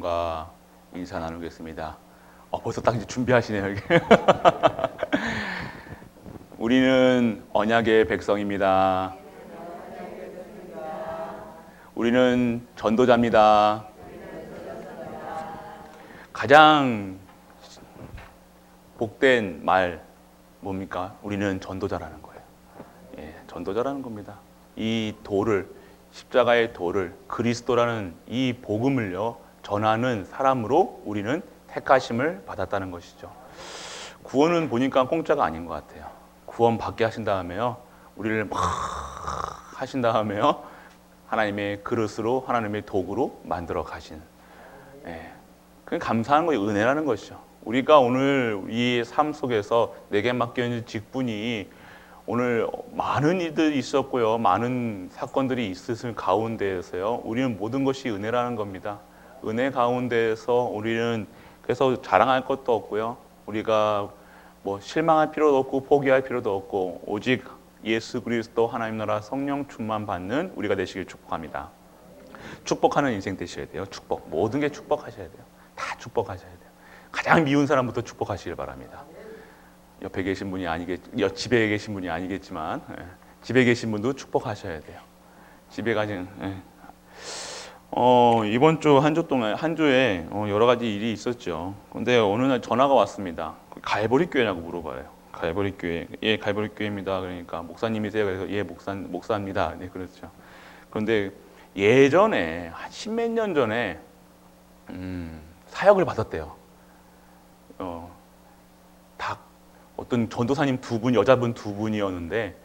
여러분과 인사 나누겠습니다. 벌써 딱 이제 준비하시네요. 여기. 우리는 언약의 백성입니다. 우리는 전도자입니다. 가장 복된 말 뭡니까? 우리는 전도자라는 거예요. 예, 전도자라는 겁니다. 이 도를, 십자가의 도를, 그리스도라는 이 복음을요 전하는 사람으로 우리는 택하심을 받았다는 것이죠. 구원은 보니까 공짜가 아닌 것 같아요. 구원 받게 하신 다음에요, 우리를 막 하신 다음에요, 하나님의 그릇으로, 하나님의 도구로 만들어 가신, 예, 그 감사한 거예요. 은혜라는 것이죠. 우리가 오늘 이 삶 속에서 내게 맡겨진 직분이 오늘 많은 일들이 있었고요, 많은 사건들이 있었을 가운데에서요, 우리는 모든 것이 은혜라는 겁니다. 은혜 가운데에서 우리는 그래서 자랑할 것도 없고요, 우리가 뭐 실망할 필요도 없고 포기할 필요도 없고, 오직 예수 그리스도 하나님 나라 성령 충만 받는 우리가 되시길 축복합니다. 축복하는 인생 되셔야 돼요. 축복, 모든 게 축복하셔야 돼요. 다 축복하셔야 돼요. 가장 미운 사람부터 축복하시길 바랍니다. 옆에 계신 분이 집에 계신 분이 아니겠지만, 집에 계신 분도 축복하셔야 돼요. 집에 가진, 이번 주 한 주에 여러 가지 일이 있었죠. 근데 어느 날 전화가 왔습니다. 갈보리 교회냐고 물어봐요. 갈보리 교회. 예, 갈보리 교회입니다. 그러니까 목사님이세요? 그래서 예, 목사입니다. 네, 그렇죠. 그런데 예전에 한 십몇 년 전에 사역을 받았대요. 어떤 전도사님 두 분, 여자분 두 분이었는데,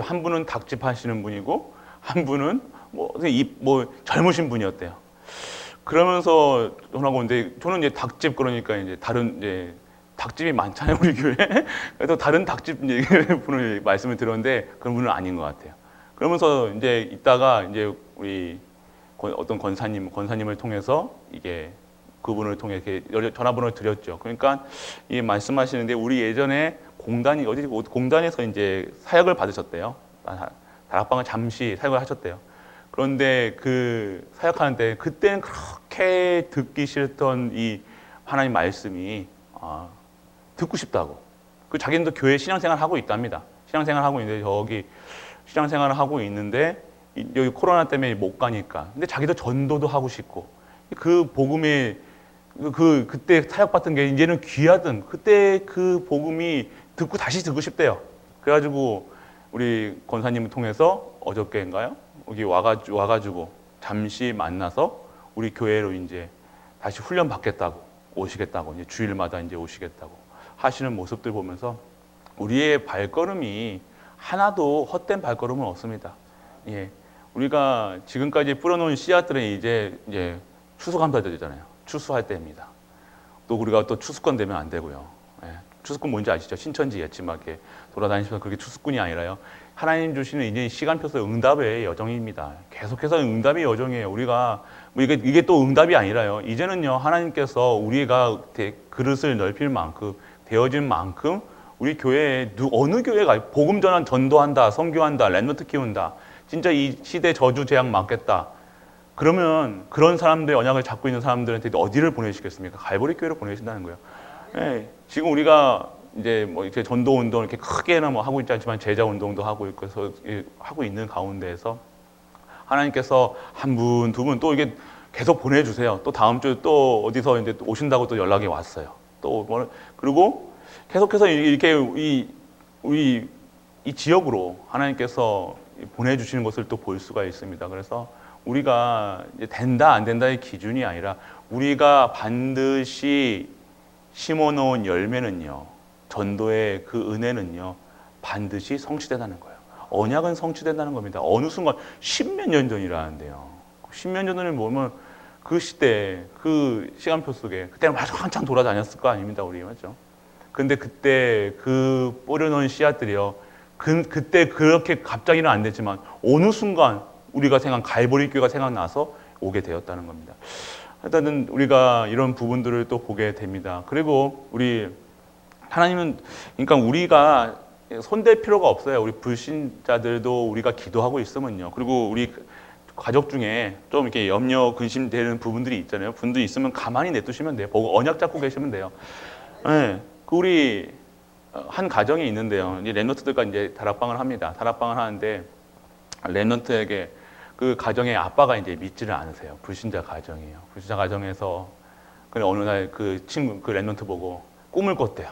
한 분은 닭집 하시는 분이고, 한 분은 젊으신 분이었대요. 그러면서 전화가 오는데, 저는 이제 닭집, 그러니까 이제 다른 닭집이 많잖아요, 우리 교회. 그래서 다른 닭집 분을 말씀을 들었는데, 그런 분은 아닌 것 같아요. 그러면서 이제 있다가 이제 우리 어떤 권사님을 통해서 이게 그분을 통해 이렇게 전화번호를 드렸죠. 그러니까 이 말씀하시는데, 우리 예전에 공단에서 이제 사역을 받으셨대요. 다락방을 잠시 사역을 하셨대요. 그런데 그 사역하는데 그때는 그렇게 듣기 싫던 이 하나님 말씀이 듣고 싶다고. 자기는 교회 신앙생활 하고 있답니다. 신앙생활 하고 있는데 신앙생활을 하고 있는데 여기 코로나 때문에 못 가니까. 근데 자기도 전도도 하고 싶고, 그 복음에 그때 사역받던 게 이제는 귀하던 그때 그 복음이 다시 듣고 싶대요. 그래가지고 우리 권사님을 통해서 어저께인가요? 여기 와가지고 잠시 만나서 우리 교회로 이제 다시 훈련 받겠다고 오시겠다고, 이제 주일마다 이제 오시겠다고 하시는 모습들 보면서 우리의 발걸음이 하나도 헛된 발걸음은 없습니다. 예, 우리가 지금까지 뿌려놓은 씨앗들은 이제 추수감사해야 되잖아요. 추수할 때입니다. 또 우리가 또 추수꾼 되면 안 되고요. 예, 추수꾼 뭔지 아시죠? 신천지 예침하게 돌아다니시면서 그렇게 추수꾼이 아니라요, 하나님 주시는 이제 시간표서 응답의 여정입니다. 계속해서 응답의 여정이에요. 우리가 이게 또 응답이 아니라요, 이제는요, 하나님께서 우리가 그릇을 넓힐 만큼, 되어진 만큼 우리 교회에 어느 교회가 복음 전환, 전도한다, 선교한다, 랩런트 키운다, 진짜 이 시대 저주 재앙 막겠다, 그러면 그런 사람들의 언약을 잡고 있는 사람들한테 어디를 보내시겠습니까? 갈보리 교회로 보내신다는 거예요. 예, 지금 우리가 이제 이렇게 전도 운동 이렇게 크게는 하고 있지 않지만 제자 운동도 하고 있고 해서 하고 있는 가운데에서 하나님께서 한 분, 두 분 또 이게 계속 보내주세요. 또 다음 주에 또 어디서 이제 오신다고 또 연락이 왔어요. 그리고 계속해서 이렇게 우리 이 지역으로 하나님께서 보내주시는 것을 또 볼 수가 있습니다. 그래서 우리가 이제 된다 안 된다의 기준이 아니라 우리가 반드시 심어놓은 열매는요, 전도의 그 은혜는요, 반드시 성취된다는 거예요. 언약은 성취된다는 겁니다. 어느 순간 십몇 년 전이라는데요. 십몇 년 전에 뭐면 그 시대, 그 시간표 속에 그때는 아주 한창 돌아다녔을 거 아닙니다, 우리, 맞죠? 근데 그때 그 뿌려놓은 씨앗들이요, 그때 그렇게 갑자기는 안 됐지만 어느 순간 우리가 갈보리 교회가 생각나서 오게 되었다는 겁니다. 일단은 우리가 이런 부분들을 또 보게 됩니다. 그리고 하나님은, 그러니까 우리가 손댈 필요가 없어요. 우리 불신자들도 우리가 기도하고 있으면요. 그리고 우리 가족 중에 좀 이렇게 염려 근심되는 부분들이 있잖아요. 분들이 있으면 가만히 내두시면 돼요. 보고 언약 잡고 계시면 돼요. 네, 그 우리 한 가정이 있는데요. 이제 랩런트들과 이제 다락방을 합니다. 다락방을 하는데 랩런트에게 그 가정의 아빠가 이제 믿지를 않으세요. 불신자 가정이에요. 불신자 가정에서 근데 어느 날 그 친구 그 랩런트 보고 꿈을 꿨대요.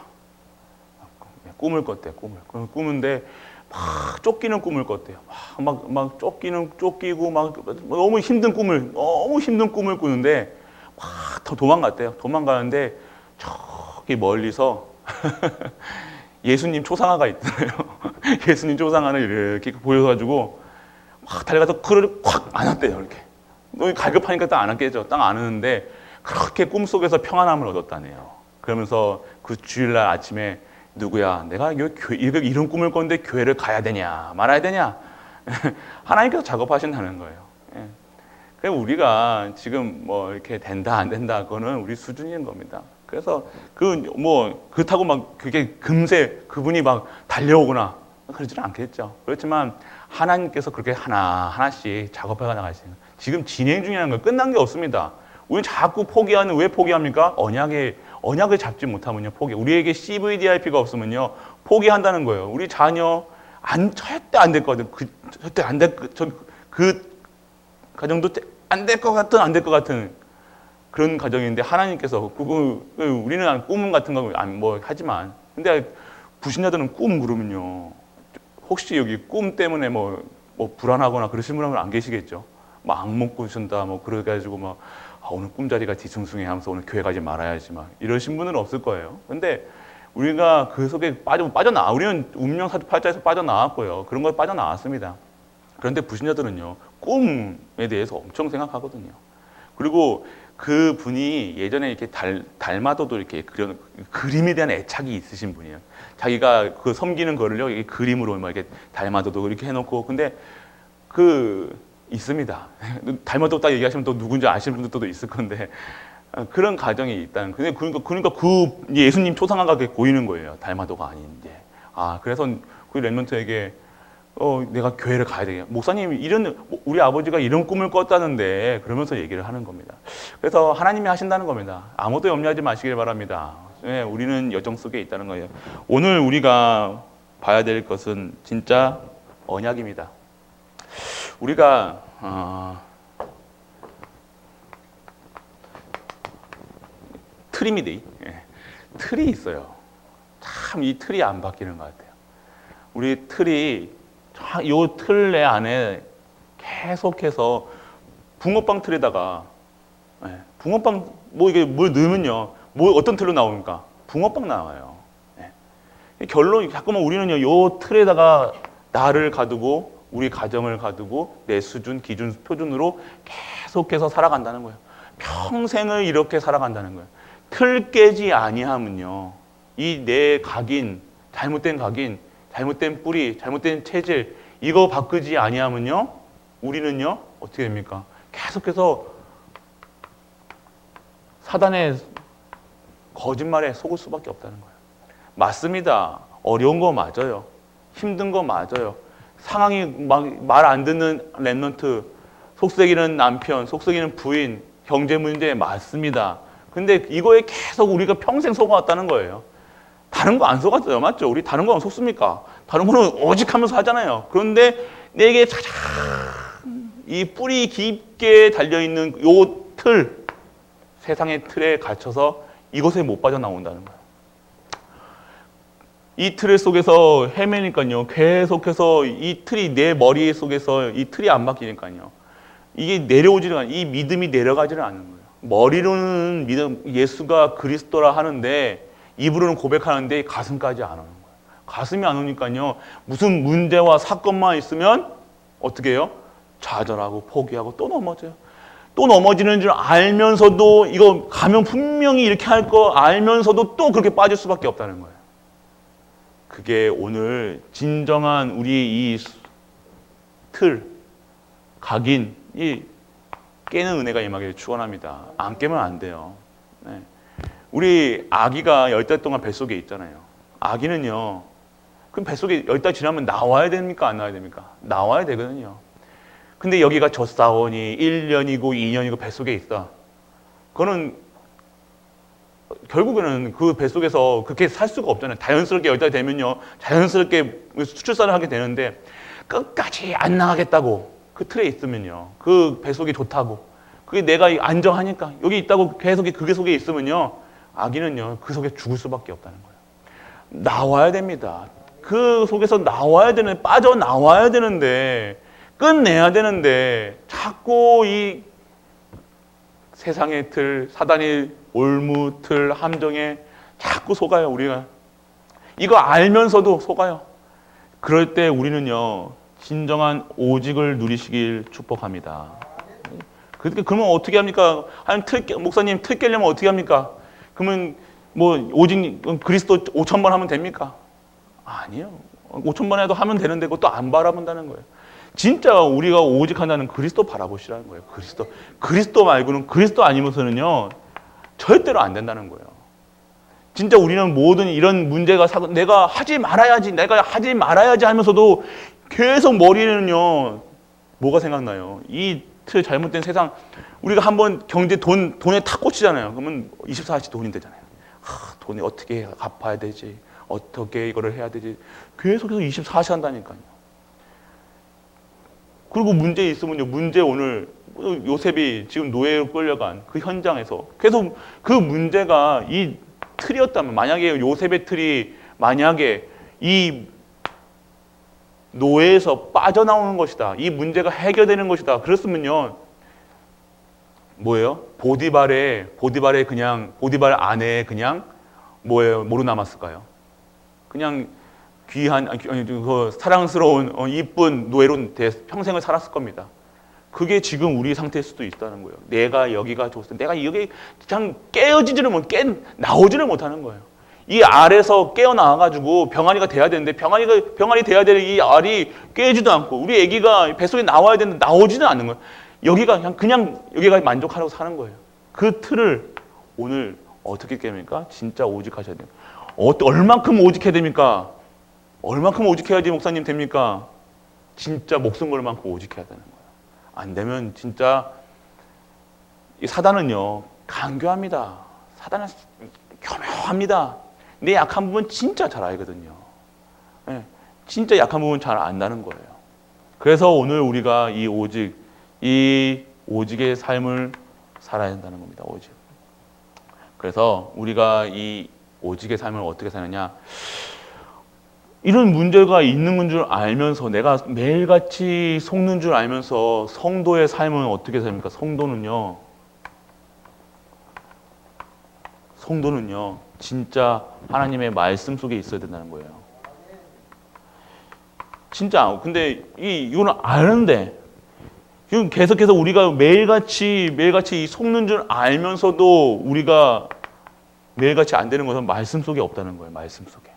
꿈을 꿨대. 꿈을 꾸는데 막 쫓기는 꿈을 꿨대요. 막 쫓기고 막 너무 힘든 꿈을 꾸는데 막 더 도망갔대요. 도망가는데 저기 멀리서 예수님 초상화가 있잖아요. 예수님 초상화를 이렇게 보여가지고 막 달려가서 그를 콱 안았대요. 이렇게 너무 갈급하니까 딱 안았겠죠. 딱 안았는데 그렇게 꿈속에서 평안함을 얻었다네요. 그러면서 그 주일날 아침에 누구야? 내가 이런 꿈을 꿨는데 교회를 가야 되냐 말아야 되냐? 하나님께서 작업하신다는 거예요. 그래서 우리가 지금 뭐 이렇게 된다 안 된다 그거는 우리 수준인 겁니다. 그래서 그렇다고 막 그게 금세 그분이 막 달려오거나 그러지는 않겠죠. 그렇지만 하나님께서 그렇게 하나씩 작업해 나가시는 지금 진행 중이라는 건 끝난 게 없습니다. 우리는 자꾸 포기하는 왜 포기합니까? 언약을 잡지 못하면요 포기. 우리에게 CVDIP가 없으면요 포기한다는 거예요. 우리 자녀 절대 안 될 거거든. 절대 안 될 그 가정도 안 될 것 같은 그런 가정인데 하나님께서 우리는 꿈 같은 거 뭐 하지만 근데 불신자들은 꿈 그러면요 혹시 여기 꿈 때문에 뭐 불안하거나 그러신 분은 안 계시겠죠. 막 악몽 꾸신다 뭐 그래가지고 막 오늘 꿈자리가 뒤숭숭해 하면서 오늘 교회 가지 말아야지 막 이러신 분은 없을 거예요. 근데 우리가 그 속에 빠져나와 우리는 운명 사주팔자에서 빠져나왔고요. 그런 걸 빠져나왔습니다. 그런데 불신자들은요 꿈에 대해서 엄청 생각하거든요. 그리고 그 분이 예전에 이렇게 달마도도 이렇게 그림에 대한 애착이 있으신 분이에요. 자기가 그 섬기는 거를요, 이렇게 그림으로 막 이렇게 달마도도 이렇게 해놓고, 근데 있습니다. 달마도 딱 얘기하시면 또 누군지 아시는 분들도 있을 건데, 그런 가정이 있다는, 그러니까 그 예수님 초상화가 보이는 거예요. 달마도가 아닌 이제. 그래서 그 랩런트에게 내가 교회를 가야 되겠. 목사님 우리 아버지가 이런 꿈을 꿨다는데 그러면서 얘기를 하는 겁니다. 그래서 하나님이 하신다는 겁니다. 아무도 염려하지 마시길 바랍니다. 네, 우리는 여정 속에 있다는 거예요. 오늘 우리가 봐야 될 것은 진짜 언약입니다. 우리가 틀입니다. 틀이 있어요. 참 이 틀이 안 바뀌는 것 같아요. 우리 틀이 요 틀 내 안에 계속해서 붕어빵 틀에다가 붕어빵 이게 뭘 넣으면요 어떤 틀로 나옵니까? 붕어빵 나와요. 결론 자꾸만 우리는요 요 틀에다가 나를 가두고 우리 가정을 가두고 내 수준 기준 표준으로 계속해서 살아간다는 거예요. 평생을 이렇게 살아간다는 거예요. 틀 깨지 아니하면요 이 내 잘못된 잘못된 뿌리, 잘못된 체질 이거 바꾸지 아니하면요 우리는요 어떻게 됩니까? 계속해서 사단의 거짓말에 속을 수밖에 없다는 거예요. 맞습니다. 어려운 거 맞아요. 힘든 거 맞아요. 상황이 말 안 듣는 랩런트, 속썩이는 남편, 속썩이는 부인, 경제 문제 맞습니다. 근데 이거에 계속 우리가 평생 속아왔다는 거예요. 다른 거 안 속았어요. 맞죠? 우리 다른 거 안 속습니까? 다른 거는 오직 하면서 하잖아요. 그런데 내게 가장 이 뿌리 깊게 달려있는 요 틀, 세상의 틀에 갇혀서 이것에 못 빠져나온다는 거예요. 이 틀 속에서 헤매니까요. 계속해서 이 틀이 내 머리 속에서 이 틀이 안 바뀌니까요. 이게 내려오지는 이 믿음이 내려가지는 않는 거예요. 머리로는 믿음, 예수가 그리스도라 하는데 입으로는 고백하는데 가슴까지 안 오는 거예요. 가슴이 안 오니까요. 무슨 문제와 사건만 있으면 어떻게 해요? 좌절하고 포기하고 또 넘어져요. 또 넘어지는 줄 알면서도 이거 가면 분명히 이렇게 할 거 알면서도 또 그렇게 빠질 수밖에 없다는 거예요. 그게 오늘 진정한 우리 이 틀, 각인, 이 깨는 은혜가 임하기를 축원합니다. 안 깨면 안 돼요. 네. 우리 아기가 10달 동안 뱃속에 있잖아요. 아기는요. 그럼 뱃속에 10달 지나면 나와야 됩니까? 안 나와야 됩니까? 나와야 되거든요. 근데 여기가 젖사원이 1년이고 2년이고 뱃속에 있어. 그거는 결국에는 그 뱃속에서 그렇게 살 수가 없잖아요. 자연스럽게 여기다 되면요, 자연스럽게 수출산을 하게 되는데 끝까지 안 나가겠다고 그 틀에 있으면요, 그 뱃속이 좋다고, 그게 내가 안정하니까 여기 있다고 계속 그게 속에 있으면요, 아기는요 그 속에 죽을 수밖에 없다는 거예요. 나와야 됩니다. 그 속에서 나와야 되는, 빠져나와야 되는데, 끝내야 되는데 자꾸 이 세상의 틀, 사단이 올무 틀, 함정에 자꾸 속아요. 우리가 이거 알면서도 속아요. 그럴 때 우리는요, 진정한 오직을 누리시길 축복합니다. 그러면 어떻게 합니까? 목사님 틀 깨려면 어떻게 합니까? 그러면 뭐 오직 그리스도 5,000번 하면 됩니까? 아니에요. 5,000번 해도 하면 되는데 그것도 안 바라본다는 거예요. 진짜 우리가 오직한다는 그리스도 바라보시라는 거예요. 그리스도 말고는, 그리스도 아니면서는요 절대로 안 된다는 거예요. 진짜 우리는 모든 이런 문제가 내가 하지 말아야지 하면서도 계속 머리에는요 뭐가 생각나요? 이 틀 잘못된 세상, 우리가 한번 돈에 탁 꽂히잖아요. 그러면 24시간 돈이 되잖아요. 돈이 어떻게 갚아야 되지? 어떻게 이거를 해야 되지? 계속해서 24시간 한다니까요. 그리고 문제 있으면요, 오늘 요셉이 지금 노예로 끌려간 그 현장에서 계속 그 문제가 이 틀이었다면, 만약에 요셉의 틀이 만약에 이 노예에서 빠져나오는 것이다, 이 문제가 해결되는 것이다, 그랬으면요 뭐예요? 보디발의 보디발 안에 그냥 뭐로 남았을까요? 그냥 귀한, 그 사랑스러운 이쁜 노예로 평생을 살았을 겁니다. 그게 지금 우리 상태일 수도 있다는 거예요. 내가 여기가 좋을 때, 내가 여기 그냥 나오지를 못하는 거예요. 이 알에서 깨어나와가지고 병아리가 돼야 되는데, 병아리 돼야 될 이 알이 깨지도 않고, 우리 아기가 뱃속에 나와야 되는데 나오지는 않는 거예요. 여기가 그냥 여기가 만족하려고 사는 거예요. 그 틀을 오늘 어떻게 깨입니까? 진짜 오직하셔야 돼요. 얼만큼 오직해야 됩니까? 얼만큼 오직해야지 목사님 됩니까? 진짜 목숨 걸 만큼 오직해야 되는 거예요. 안 되면 진짜 이 사단은요 간교합니다. 사단은 교묘합니다. 내 약한 부분 진짜 잘 알거든요. 네, 진짜 약한 부분 잘 안다는 거예요. 그래서 오늘 우리가 이 오직의 삶을 살아야 한다는 겁니다. 오직. 그래서 우리가 이 오직의 삶을 어떻게 사느냐? 이런 문제가 있는 줄 알면서, 내가 매일같이 속는 줄 알면서 성도의 삶은 어떻게 삽니까? 성도는요 진짜 하나님의 말씀 속에 있어야 된다는 거예요. 진짜. 근데 이거는 아는데, 지금 계속해서 우리가 매일같이 이 속는 줄 알면서도 우리가 매일같이 안 되는 것은 말씀 속에 없다는 거예요. 말씀 속에.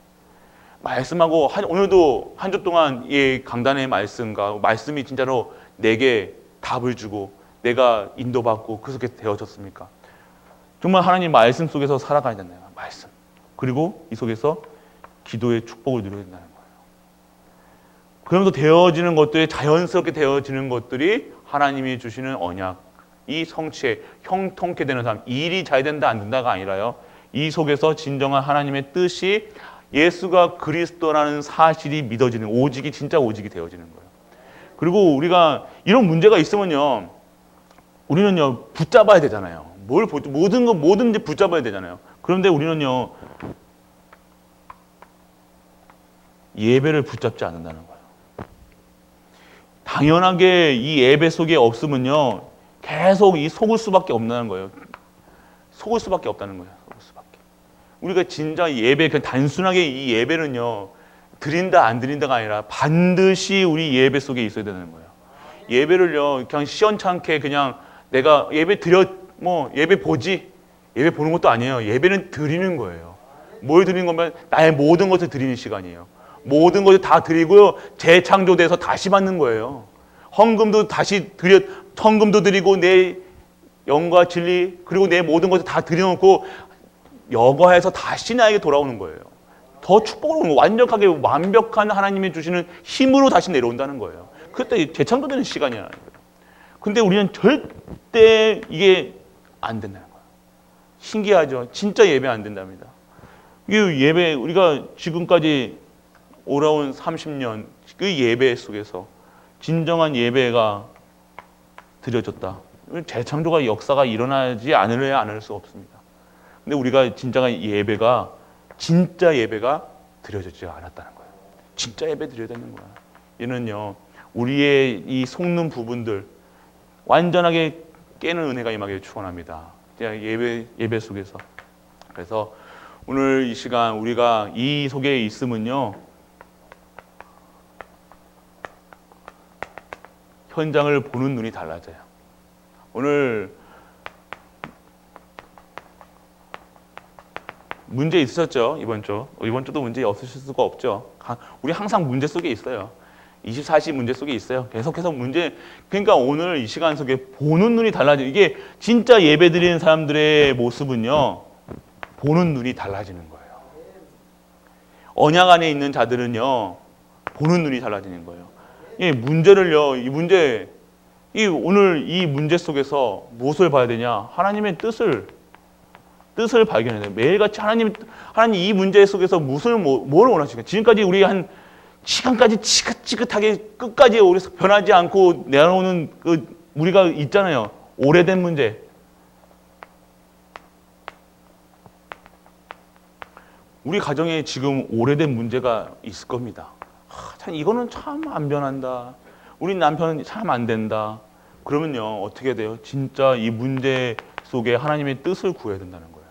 말씀하고 오늘도 한 주 동안 이 강단의 말씀이 진짜로 내게 답을 주고 내가 인도받고 그 속에 되어졌습니까? 정말 하나님 말씀 속에서 살아가야 된다는 거예요. 말씀. 그리고 이 속에서 기도의 축복을 누려야 된다는 거예요. 그러면서 되어지는 것들이, 자연스럽게 되어지는 것들이 하나님이 주시는 언약, 이 성취에 형통케 되는 삶, 일이 잘 된다 안 된다가 아니라요, 이 속에서 진정한 하나님의 뜻이, 예수가 그리스도라는 사실이 믿어지는, 오직이 진짜 오직이 되어지는 거예요. 그리고 우리가 이런 문제가 있으면요, 우리는요 붙잡아야 되잖아요. 뭐든지 붙잡아야 되잖아요. 그런데 우리는요 예배를 붙잡지 않는다는 거예요. 당연하게 이 예배 속에 없으면요 계속 속을 수밖에 없다는 거예요. 속을 수밖에 없다는 거예요. 우리가 진짜 예배, 단순하게 이 예배는요 드린다 안 드린다가 아니라 반드시 우리 예배 속에 있어야 되는 거예요. 예배를요 그냥 시원찮게 그냥 내가 예배 보는 것도 아니에요. 예배는 드리는 거예요. 뭘 드리는 거면 나의 모든 것을 드리는 시간이에요. 모든 것을 다 드리고요, 재창조돼서 다시 받는 거예요. 헌금도 드리고 내 영과 진리, 그리고 내 모든 것을 다 드려놓고 여과해서 다시 나에게 돌아오는 거예요. 더 축복을 오는 거예요. 완벽한 하나님이 주시는 힘으로 다시 내려온다는 거예요. 그때 재창조되는 시간이야. 근데 우리는 절대 이게 안 된다는 거예요. 신기하죠? 진짜 예배 안 된답니다. 이 예배, 우리가 지금까지 오라온 30년 그 예배 속에서 진정한 예배가 드려졌다. 재창조가 역사가 일어나지 않으려야 않을 수 없습니다. 근데 우리가 진짜 예배가 드려지지 않았다는 거예요. 진짜 예배 드려야 되는 거야. 얘는요, 우리의 이 속는 부분들 완전하게 깨는 은혜가 임하기를 축원합니다. 예배 속에서. 그래서 오늘 이 시간 우리가 이 속에 있으면요, 현장을 보는 눈이 달라져요. 오늘 문제 있으셨죠? 이번 주도 문제 없으실 수가 없죠. 우리 항상 문제 속에 있어요. 24시 문제 속에 있어요. 계속해서 문제. 그러니까 오늘 이 시간 속에 보는 눈이 달라져요. 이게 진짜 예배 드리는 사람들의 모습은요, 보는 눈이 달라지는 거예요. 언약 안에 있는 자들은요, 보는 눈이 달라지는 거예요. 이 문제를요, 오늘 이 문제 속에서 무엇을 봐야 되냐? 하나님의 뜻을 발견해야 돼요. 매일같이 하나님 이 문제 속에서 뭘 원하시는가? 지금까지 우리 한 시간까지 지긋지긋하게 끝까지 변하지 않고 내려오는 우리가 있잖아요. 오래된 문제. 우리 가정에 지금 오래된 문제가 있을 겁니다. 참 이거는 참 안 변한다. 우리 남편은 참 안 된다. 그러면요, 어떻게 돼요? 진짜 이 문제 속에 하나님의 뜻을 구해야 된다는 거예요.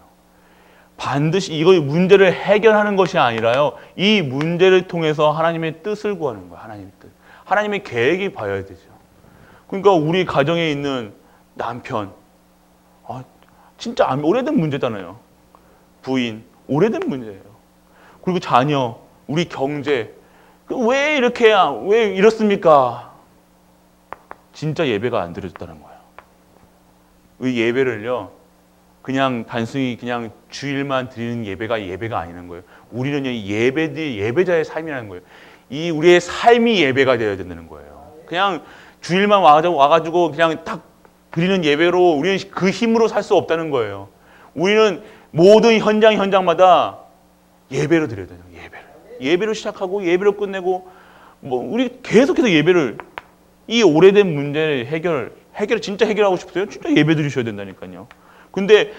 반드시 이거 문제를 해결하는 것이 아니라요, 이 문제를 통해서 하나님의 뜻을 구하는 거예요. 하나님의 뜻. 하나님의 계획이 봐야 되죠. 그러니까 우리 가정에 있는 남편, 진짜 오래된 문제잖아요. 부인, 오래된 문제예요. 그리고 자녀, 우리 경제, 왜 이렇습니까? 진짜 예배가 안 드려졌다는 거예요. 이 예배를요, 그냥 단순히 그냥 주일만 드리는 예배가 아니는 거예요. 우리는 예배자의 삶이라는 거예요. 이 우리의 삶이 예배가 되어야 된다는 거예요. 그냥 주일만 와가지고 그냥 딱 드리는 예배로 우리는 그 힘으로 살 수 없다는 거예요. 우리는 모든 현장마다 예배로 드려야 돼요. 예배로 시작하고 예배로 끝내고, 우리 계속해서 이 오래된 문제를 진짜 해결하고 싶으세요? 진짜 예배 드리셔야 된다니까요. 근데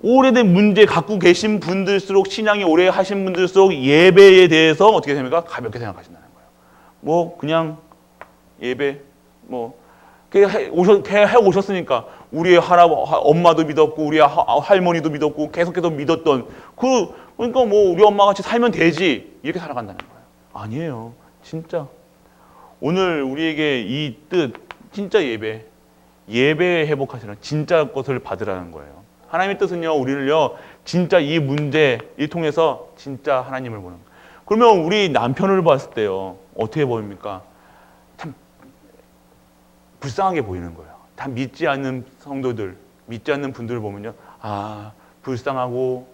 오래된 문제 갖고 계신 분들수록, 신앙이 오래 하신 분들수록 예배에 대해서 어떻게 됩니까? 가볍게 생각하신다는 거예요. 그냥 예배, 해 오셨으니까 우리의 엄마도 믿었고, 우리 할머니도 믿었고, 계속해서 믿었던 그러니까 우리 엄마 같이 살면 되지, 이렇게 살아간다는 거예요. 아니에요. 진짜 오늘 우리에게 이 뜻, 진짜 예배 회복하시는 진짜 것을 받으라는 거예요. 하나님의 뜻은요, 우리를요, 진짜 이 문제를 통해서 진짜 하나님을 보는 거예요. 그러면 우리 남편을 봤을 때요, 어떻게 보입니까? 참 불쌍하게 보이는 거예요. 다 믿지 않는 성도들, 믿지 않는 분들을 보면요, 불쌍하고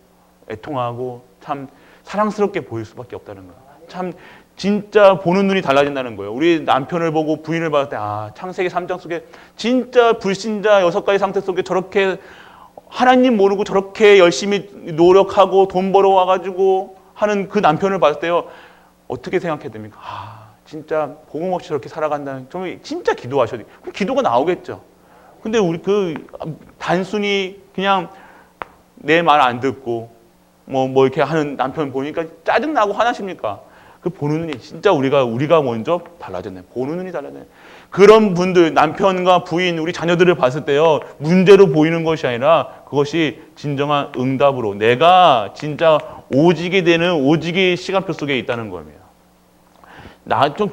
애통하고 참 사랑스럽게 보일 수밖에 없다는 거예요. 참 진짜 보는 눈이 달라진다는 거예요. 우리 남편을 보고 부인을 봤을 때, 창세기 3장 속에 진짜 불신자 6가지 상태 속에 저렇게 하나님 모르고 저렇게 열심히 노력하고 돈 벌어와가지고 하는 그 남편을 봤을 때요, 어떻게 생각해야 됩니까? 진짜 복음 없이 저렇게 살아간다는, 좀 진짜 기도하셔야 돼요. 그럼 기도가 나오겠죠. 근데 우리 단순히 그냥 내 말 안 듣고 이렇게 하는 남편 보니까 짜증나고 화나십니까? 그 보는 눈이 진짜 우리가 먼저 달라졌네. 보는 눈이 달라졌네. 그런 분들, 남편과 부인, 우리 자녀들을 봤을 때요, 문제로 보이는 것이 아니라 그것이 진정한 응답으로 내가 진짜 오직이 되는 오직의 시간표 속에 있다는 겁니다.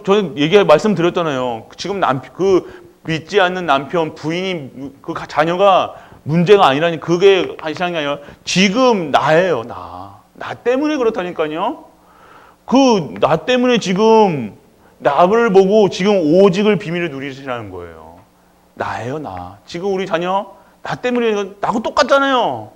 저는 말씀드렸잖아요. 지금 믿지 않는 남편, 부인이, 자녀가 문제가 아니라니, 그게 한시장이 아니라 지금 나예요. 나 때문에 그렇다니까요. 나 때문에 지금 나를 보고 지금 오직을 비밀을 누리시라는 거예요. 나예요, 나. 지금 우리 자녀, 나 때문에, 나하고 똑같잖아요.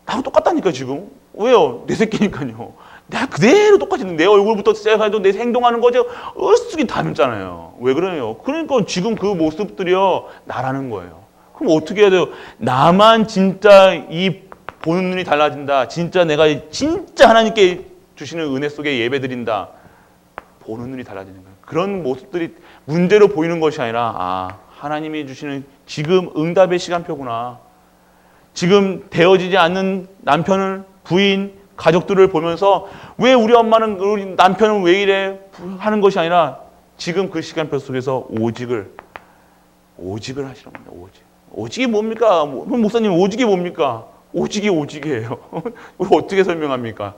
나하고 똑같다니까, 지금. 왜요? 내 새끼니까요. 내가 그대로 똑같이 내 얼굴부터 시작해도 내 행동하는 거죠. 얼쓰기 닮잖아요. 왜 그래요? 그러니까 지금 그 모습들이요 나라는 거예요. 그럼 어떻게 해야 돼요? 나만 진짜 이 보는 눈이 달라진다. 진짜 내가 진짜 하나님께 주시는 은혜 속에 예배드린다. 보는 눈이 달라지는 거예요. 그런 모습들이 문제로 보이는 것이 아니라 하나님이 주시는 지금 응답의 시간표구나. 지금 되어지지 않는 남편을 부인 가족들을 보면서 왜 우리 엄마는 우리 남편은 왜 이래 하는 것이 아니라 지금 그 시간표 속에서 오직을 하시는 겁니다. 오직이 뭡니까? 목사님 오직이 뭡니까? 오직이 오직이에요. 어떻게 설명합니까?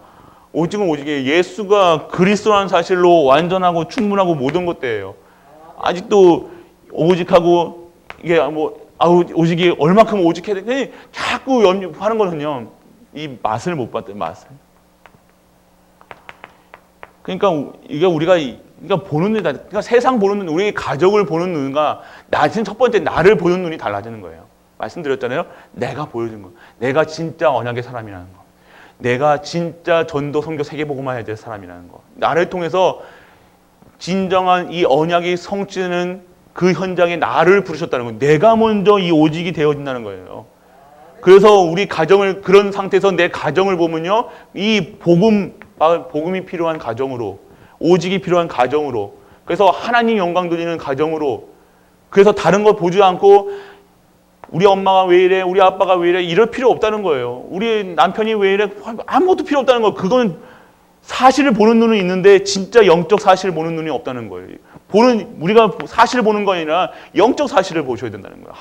오직은 오직이에요. 예수가 그리스도라는 사실로 완전하고 충분하고 모든 것들이에요. 아직도 오직하고 이게 오직이 얼마큼 오직해야 돼? 자꾸 하는 거는요. 이 맛을 못 봤대요. 맛을. 그러니까 이게 우리가 보는 눈이 그러니까 세상 보는 눈, 우리 가족을 보는 눈과 첫 번째 나를 보는 눈이 달라지는 거예요. 말씀드렸잖아요. 내가 보여준 거. 내가 진짜 언약의 사람이라는 거. 내가 진짜 전도, 선교, 세계복음화 해야 될 사람이라는 거. 나를 통해서 진정한 이 언약이 성취는 그 현장에 나를 부르셨다는 거. 내가 먼저 이 오직이 되어진다는 거예요. 그래서 우리 가정을 그런 상태에서 내 가정을 보면요. 이 복음이 필요한 가정으로, 오직이 필요한 가정으로, 그래서 하나님 영광 돌리는 가정으로, 그래서 다른 걸 보지 않고 우리 엄마가 왜 이래, 우리 아빠가 왜 이래 이럴 필요 없다는 거예요. 우리 남편이 왜 이래 아무것도 필요 없다는 거예요. 그건 사실을 보는 눈은 있는데 진짜 영적 사실을 보는 눈이 없다는 거예요. 우리가 사실을 보는 거 아니라 영적 사실을 보셔야 된다는 거예요.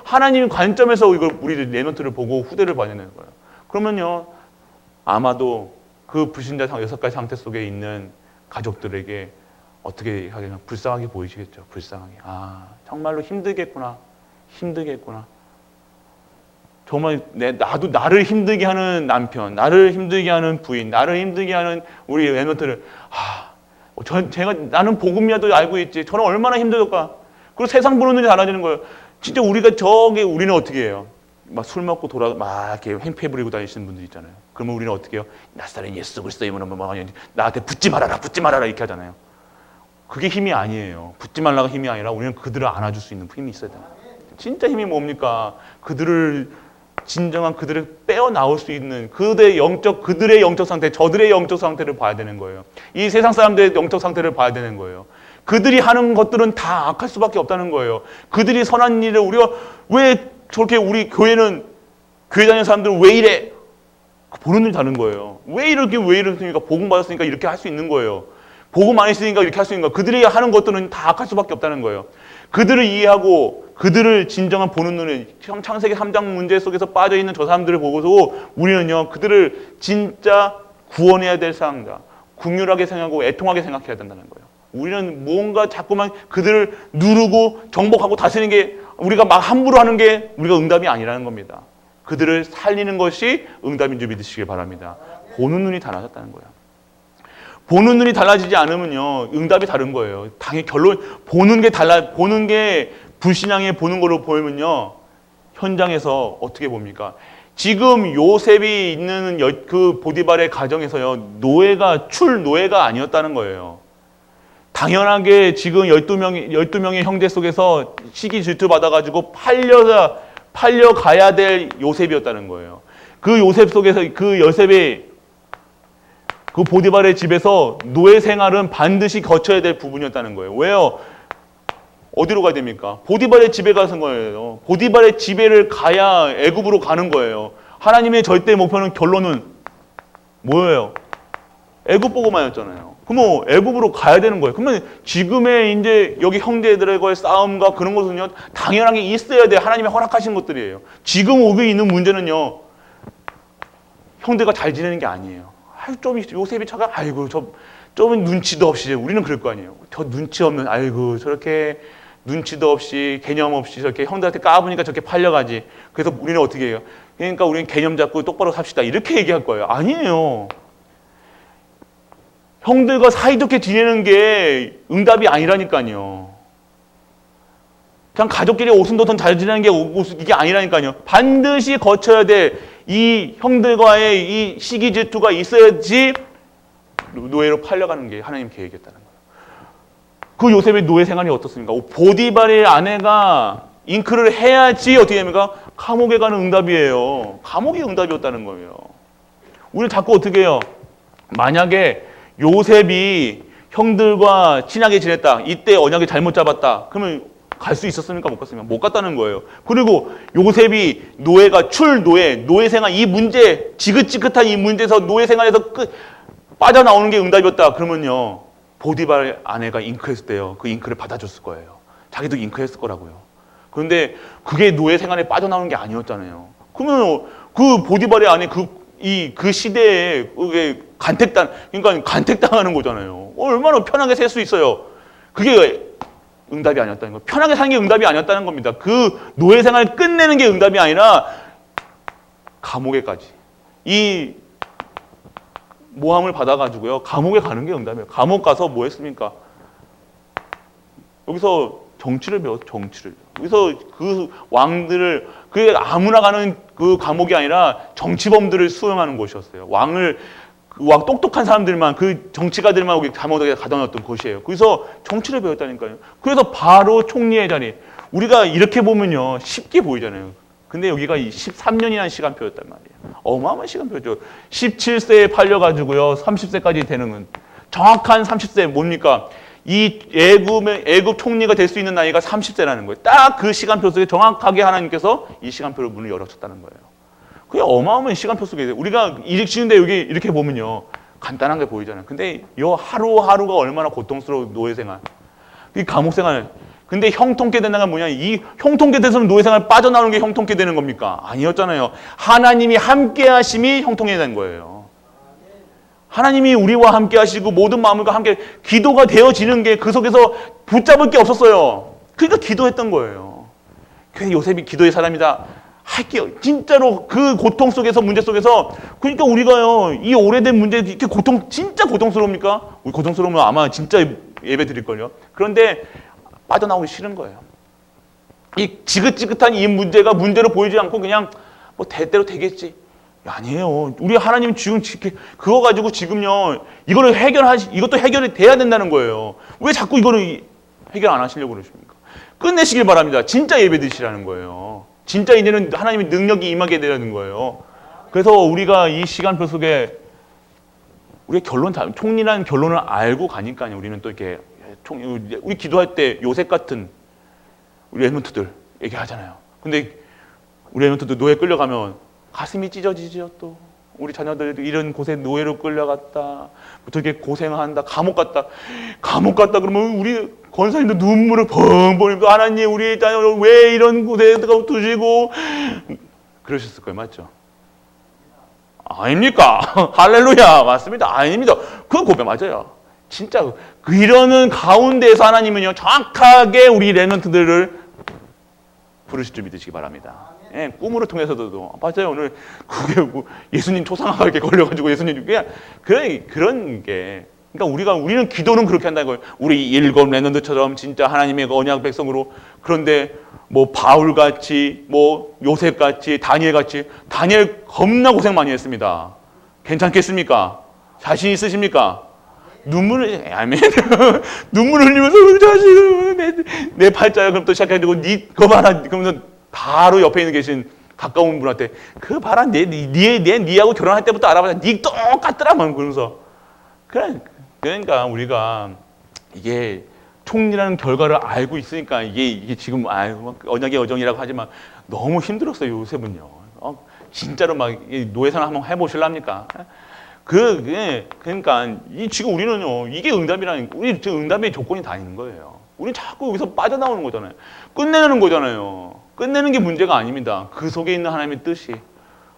하나님 관점에서 이걸 우리 레노트를 보고 후대를 봐야 되는 거예요. 그러면요 아마도 그 불신자 6가지 상태 속에 있는 가족들에게 어떻게 하겠냐 불쌍하게 보이시겠죠. 불쌍하게. 정말로 힘들겠구나. 정말 나도 나를 힘들게 하는 남편, 나를 힘들게 하는 부인, 나를 힘들게 하는 우리 레노트를 나는 복음이라도 알고 있지. 저는 얼마나 힘들까. 그리고 세상 보는 눈이 달라지는 거예요. 진짜 우리는 어떻게 해요? 막 술 먹고 막 이렇게 행패 부리고 다니시는 분들 있잖아요. 그러면 우리는 어떻게 해요? 나사렛 예수 그리스도이면 나한테 붙지 말아라 이렇게 하잖아요. 그게 힘이 아니에요. 붙지 말라가 힘이 아니라 우리는 그들을 안아줄 수 있는 힘이 있어야 돼요. 진짜 힘이 뭡니까? 그들을 빼어 나올 수 있는 그들의 영적 상태, 저들의 영적 상태를 봐야 되는 거예요. 이 세상 사람들의 영적 상태를 봐야 되는 거예요. 그들이 하는 것들은 다 악할 수밖에 없다는 거예요. 그들이 선한 일을 우리가 왜 저렇게 우리 교회 다니는 사람들은 왜 이래? 보는 눈이 다른 거예요. 왜 이렇습니까? 복음 받았으니까 이렇게 할 수 있는 거예요. 복음 안 했으니까 이렇게 할 수 있는 거예요. 그들이 하는 것들은 다 악할 수밖에 없다는 거예요. 그들을 이해하고 그들을 진정한 보는 눈을 창세기 3장 문제 속에서 빠져있는 저 사람들을 보고서 우리는요 그들을 진짜 구원해야 될 사람이다. 긍휼하게 생각하고 애통하게 생각해야 된다는 거예요. 우리는 뭔가 자꾸만 그들을 누르고 정복하고 다스리는 게 우리가 막 함부로 하는 게 우리가 응답이 아니라는 겁니다. 그들을 살리는 것이 응답인 줄 믿으시길 바랍니다. 보는 눈이 달라졌다는 거예요. 보는 눈이 달라지지 않으면요 응답이 다른 거예요. 당연히 보는 게 불신앙에 보는 걸로 보이면요 현장에서 어떻게 봅니까? 지금 요셉이 있는 그 보디발의 가정에서요 노예가 아니었다는 거예요. 당연하게 지금 12명의 형제 속에서 시기 질투 받아가지고 팔려가야 될 요셉이었다는 거예요. 그 요셉 속에서 그 보디발의 집에서 노예 생활은 반드시 거쳐야 될 부분이었다는 거예요. 왜요? 어디로 가야 됩니까? 보디발의 집에 가는 거예요. 보디발의 집에를 가야 애굽으로 가는 거예요. 하나님의 절대 목표는 결론은 뭐예요? 애굽 보고만이었잖아요. 그러면 애굽으로 가야 되는 거예요. 그러면 지금의 이제 여기 형제들과의 싸움과 그런 것은요 당연하게 있어야 돼. 하나님이 허락하신 것들이에요. 지금 오게 있는 문제는요 형제가 잘 지내는 게 아니에요. 좀 요셉이 차가 좀 눈치도 없이 우리는 그럴 거 아니에요. 저 눈치 없는 저렇게 눈치도 없이 개념 없이 저렇게 형들한테 까부니까 저렇게 팔려가지. 그래서 우리는 어떻게 해요? 그러니까 우리는 개념 잡고 똑바로 삽시다 이렇게 얘기할 거예요. 아니에요. 형들과 사이좋게 지내는 게 응답이 아니라니까요. 그냥 가족끼리 오순도순 잘 지내는 게 이게 아니라니까요. 반드시 거쳐야 될 이 형들과의 이 시기 질투가 있어야지 노예로 팔려가는 게 하나님 계획이었다는 거예요. 그 요셉의 노예 생활이 어떻습니까? 보디발의 아내가 잉크를 해야지 어떻게 됩니까? 감옥에 가는 응답이에요. 감옥이 응답이었다는 거예요. 우리 자꾸 어떻게 해요? 만약에 요셉이 형들과 친하게 지냈다. 이때 언약을 잘못 잡았다. 그러면 갈 수 있었습니까? 못 갔습니까? 못 갔다는 거예요. 그리고 요셉이 노예가 노예 생활 이 문제 지긋지긋한 이 문제에서 노예 생활에서 빠져나오는 게 응답이었다. 그러면요. 보디발 아내가 잉크했을 때요. 그 잉크를 받아줬을 거예요. 자기도 잉크했을 거라고요. 그런데 그게 노예 생활에 빠져나오는 게 아니었잖아요. 그러면 그 보디발의 아내 그 시대에 그게 그러니까 간택당하는 거잖아요. 얼마나 편하게 살 수 있어요. 그게 응답이 아니었다는 거예요. 편하게 사는 게 응답이 아니었다는 겁니다. 그 노예 생활을 끝내는 게 응답이 아니라 감옥에까지. 이 모함을 받아가지고요. 감옥에 가는 게 응답이에요. 감옥 가서 뭐 했습니까? 여기서 정치를 배웠어요. 정치를. 여기서 그 왕들을 그게 아무나 가는 그 감옥이 아니라 정치범들을 수용하는 곳이었어요. 왕 똑똑한 사람들만 그 정치가들만 여기 감옥에 가둬놨던 곳이에요. 그래서 정치를 배웠다니까요. 그래서 바로 총리의 자리. 우리가 이렇게 보면요 쉽게 보이잖아요. 근데 여기가 13년이라는 시간표였단 말이에요. 어마어마한 시간표죠. 17세에 팔려가지고요 30세까지 되는 건 정확한 30세 뭡니까? 이 애굽 총리가 될 수 있는 나이가 30세라는 거예요. 딱 그 시간표 속에 정확하게 하나님께서 이 시간표로 문을 열어줬다는 거예요. 그게 어마어마한 시간표 속에 우리가 지는데 여기 이렇게 보면요 간단한 게 보이잖아요. 근데 요 하루하루가 얼마나 고통스러운 노예 생활, 이 감옥 생활. 근데 형통케 된다는 건 뭐냐? 이 형통케 돼서는 노예 생활 빠져나오는 게 형통케 되는 겁니까? 아니었잖아요. 하나님이 함께 하심이 형통해 된 거예요. 하나님이 우리와 함께 하시고 모든 마음과 함께 기도가 되어지는 게 그 속에서 붙잡을 게 없었어요. 그러니까 기도했던 거예요. 그래서 요셉이 기도의 사람이다. 할게요. 진짜로 그 고통 속에서 문제 속에서 그러니까 우리가요 이 오래된 문제 이렇게 진짜 고통스러웁니까? 우리 고통스러우면 아마 진짜 예배 드릴걸요. 그런데 빠져나오기 싫은 거예요. 이 지긋지긋한 이 문제로 보이지 않고 그냥 뭐 대대로 되겠지. 아니에요. 우리 하나님 지금 그거 가지고 지금요 이것도 해결이 돼야 된다는 거예요. 왜 자꾸 이거를 해결 안 하시려고 그러십니까? 끝내시길 바랍니다. 진짜 예배 드시라는 거예요. 진짜 이제는 하나님의 능력이 임하게 되는 거예요. 그래서 우리가 이 시간표 속에 우리가 총리라는 결론을 알고 가니까요. 우리는 또 이렇게 우리 기도할 때 요셉 같은 우리 랩런트들 얘기하잖아요. 근데 우리 랩런트들 노예 끌려가면 가슴이 찢어지죠. 또 우리 자녀들 이런 곳에 노예로 끌려갔다. 되게 고생한다. 감옥 갔다 그러면 우리 권사님도 눈물을 펑펑 흘리고 하나님 우리 자녀를 왜 이런 곳에 두시고 그러셨을 거예요. 맞죠? 아닙니까? 할렐루야. 맞습니다. 아닙니다. 그건 고백 맞아요. 진짜 이러는 가운데에서 하나님은요 정확하게 우리 랩런트들을 부르실 줄 믿으시기 바랍니다. 예, 꿈으로 통해서도 맞아요. 오늘 그게 뭐 예수님 초상화가 이렇게 걸려가지고 예수님 그런 게 그러니까 우리는 기도는 그렇게 한다는 거예요. 우리 일곱 랩런트처럼 진짜 하나님의 언약 백성으로. 그런데 뭐 바울 같이 뭐 요셉 같이 다니엘 겁나 고생 많이 했습니다. 괜찮겠습니까? 자신 있으십니까? 눈물을 흘리면서 자신 내 팔자야. 그럼 또 시작해가지고 그거 봐라. 그러면서 바로 옆에 있는 계신 가까운 분한테 그 봐라 니하고 결혼할 때부터 알아보자. 니 똑같더라. 그러면서 그러니까 우리가 이게 총리라는 결과를 알고 있으니까 이게 지금 언약의 여정이라고 하지만 너무 힘들었어요. 요셉은요. 진짜로 막 노예생활 한번 해보실랍니까? 그러니까 지금 우리는요 이게 우리 응답의 조건이 다 있는 거예요. 우리는 자꾸 여기서 빠져나오는 거잖아요. 끝내는 거잖아요. 끝내는 게 문제가 아닙니다. 그 속에 있는 하나님의 뜻이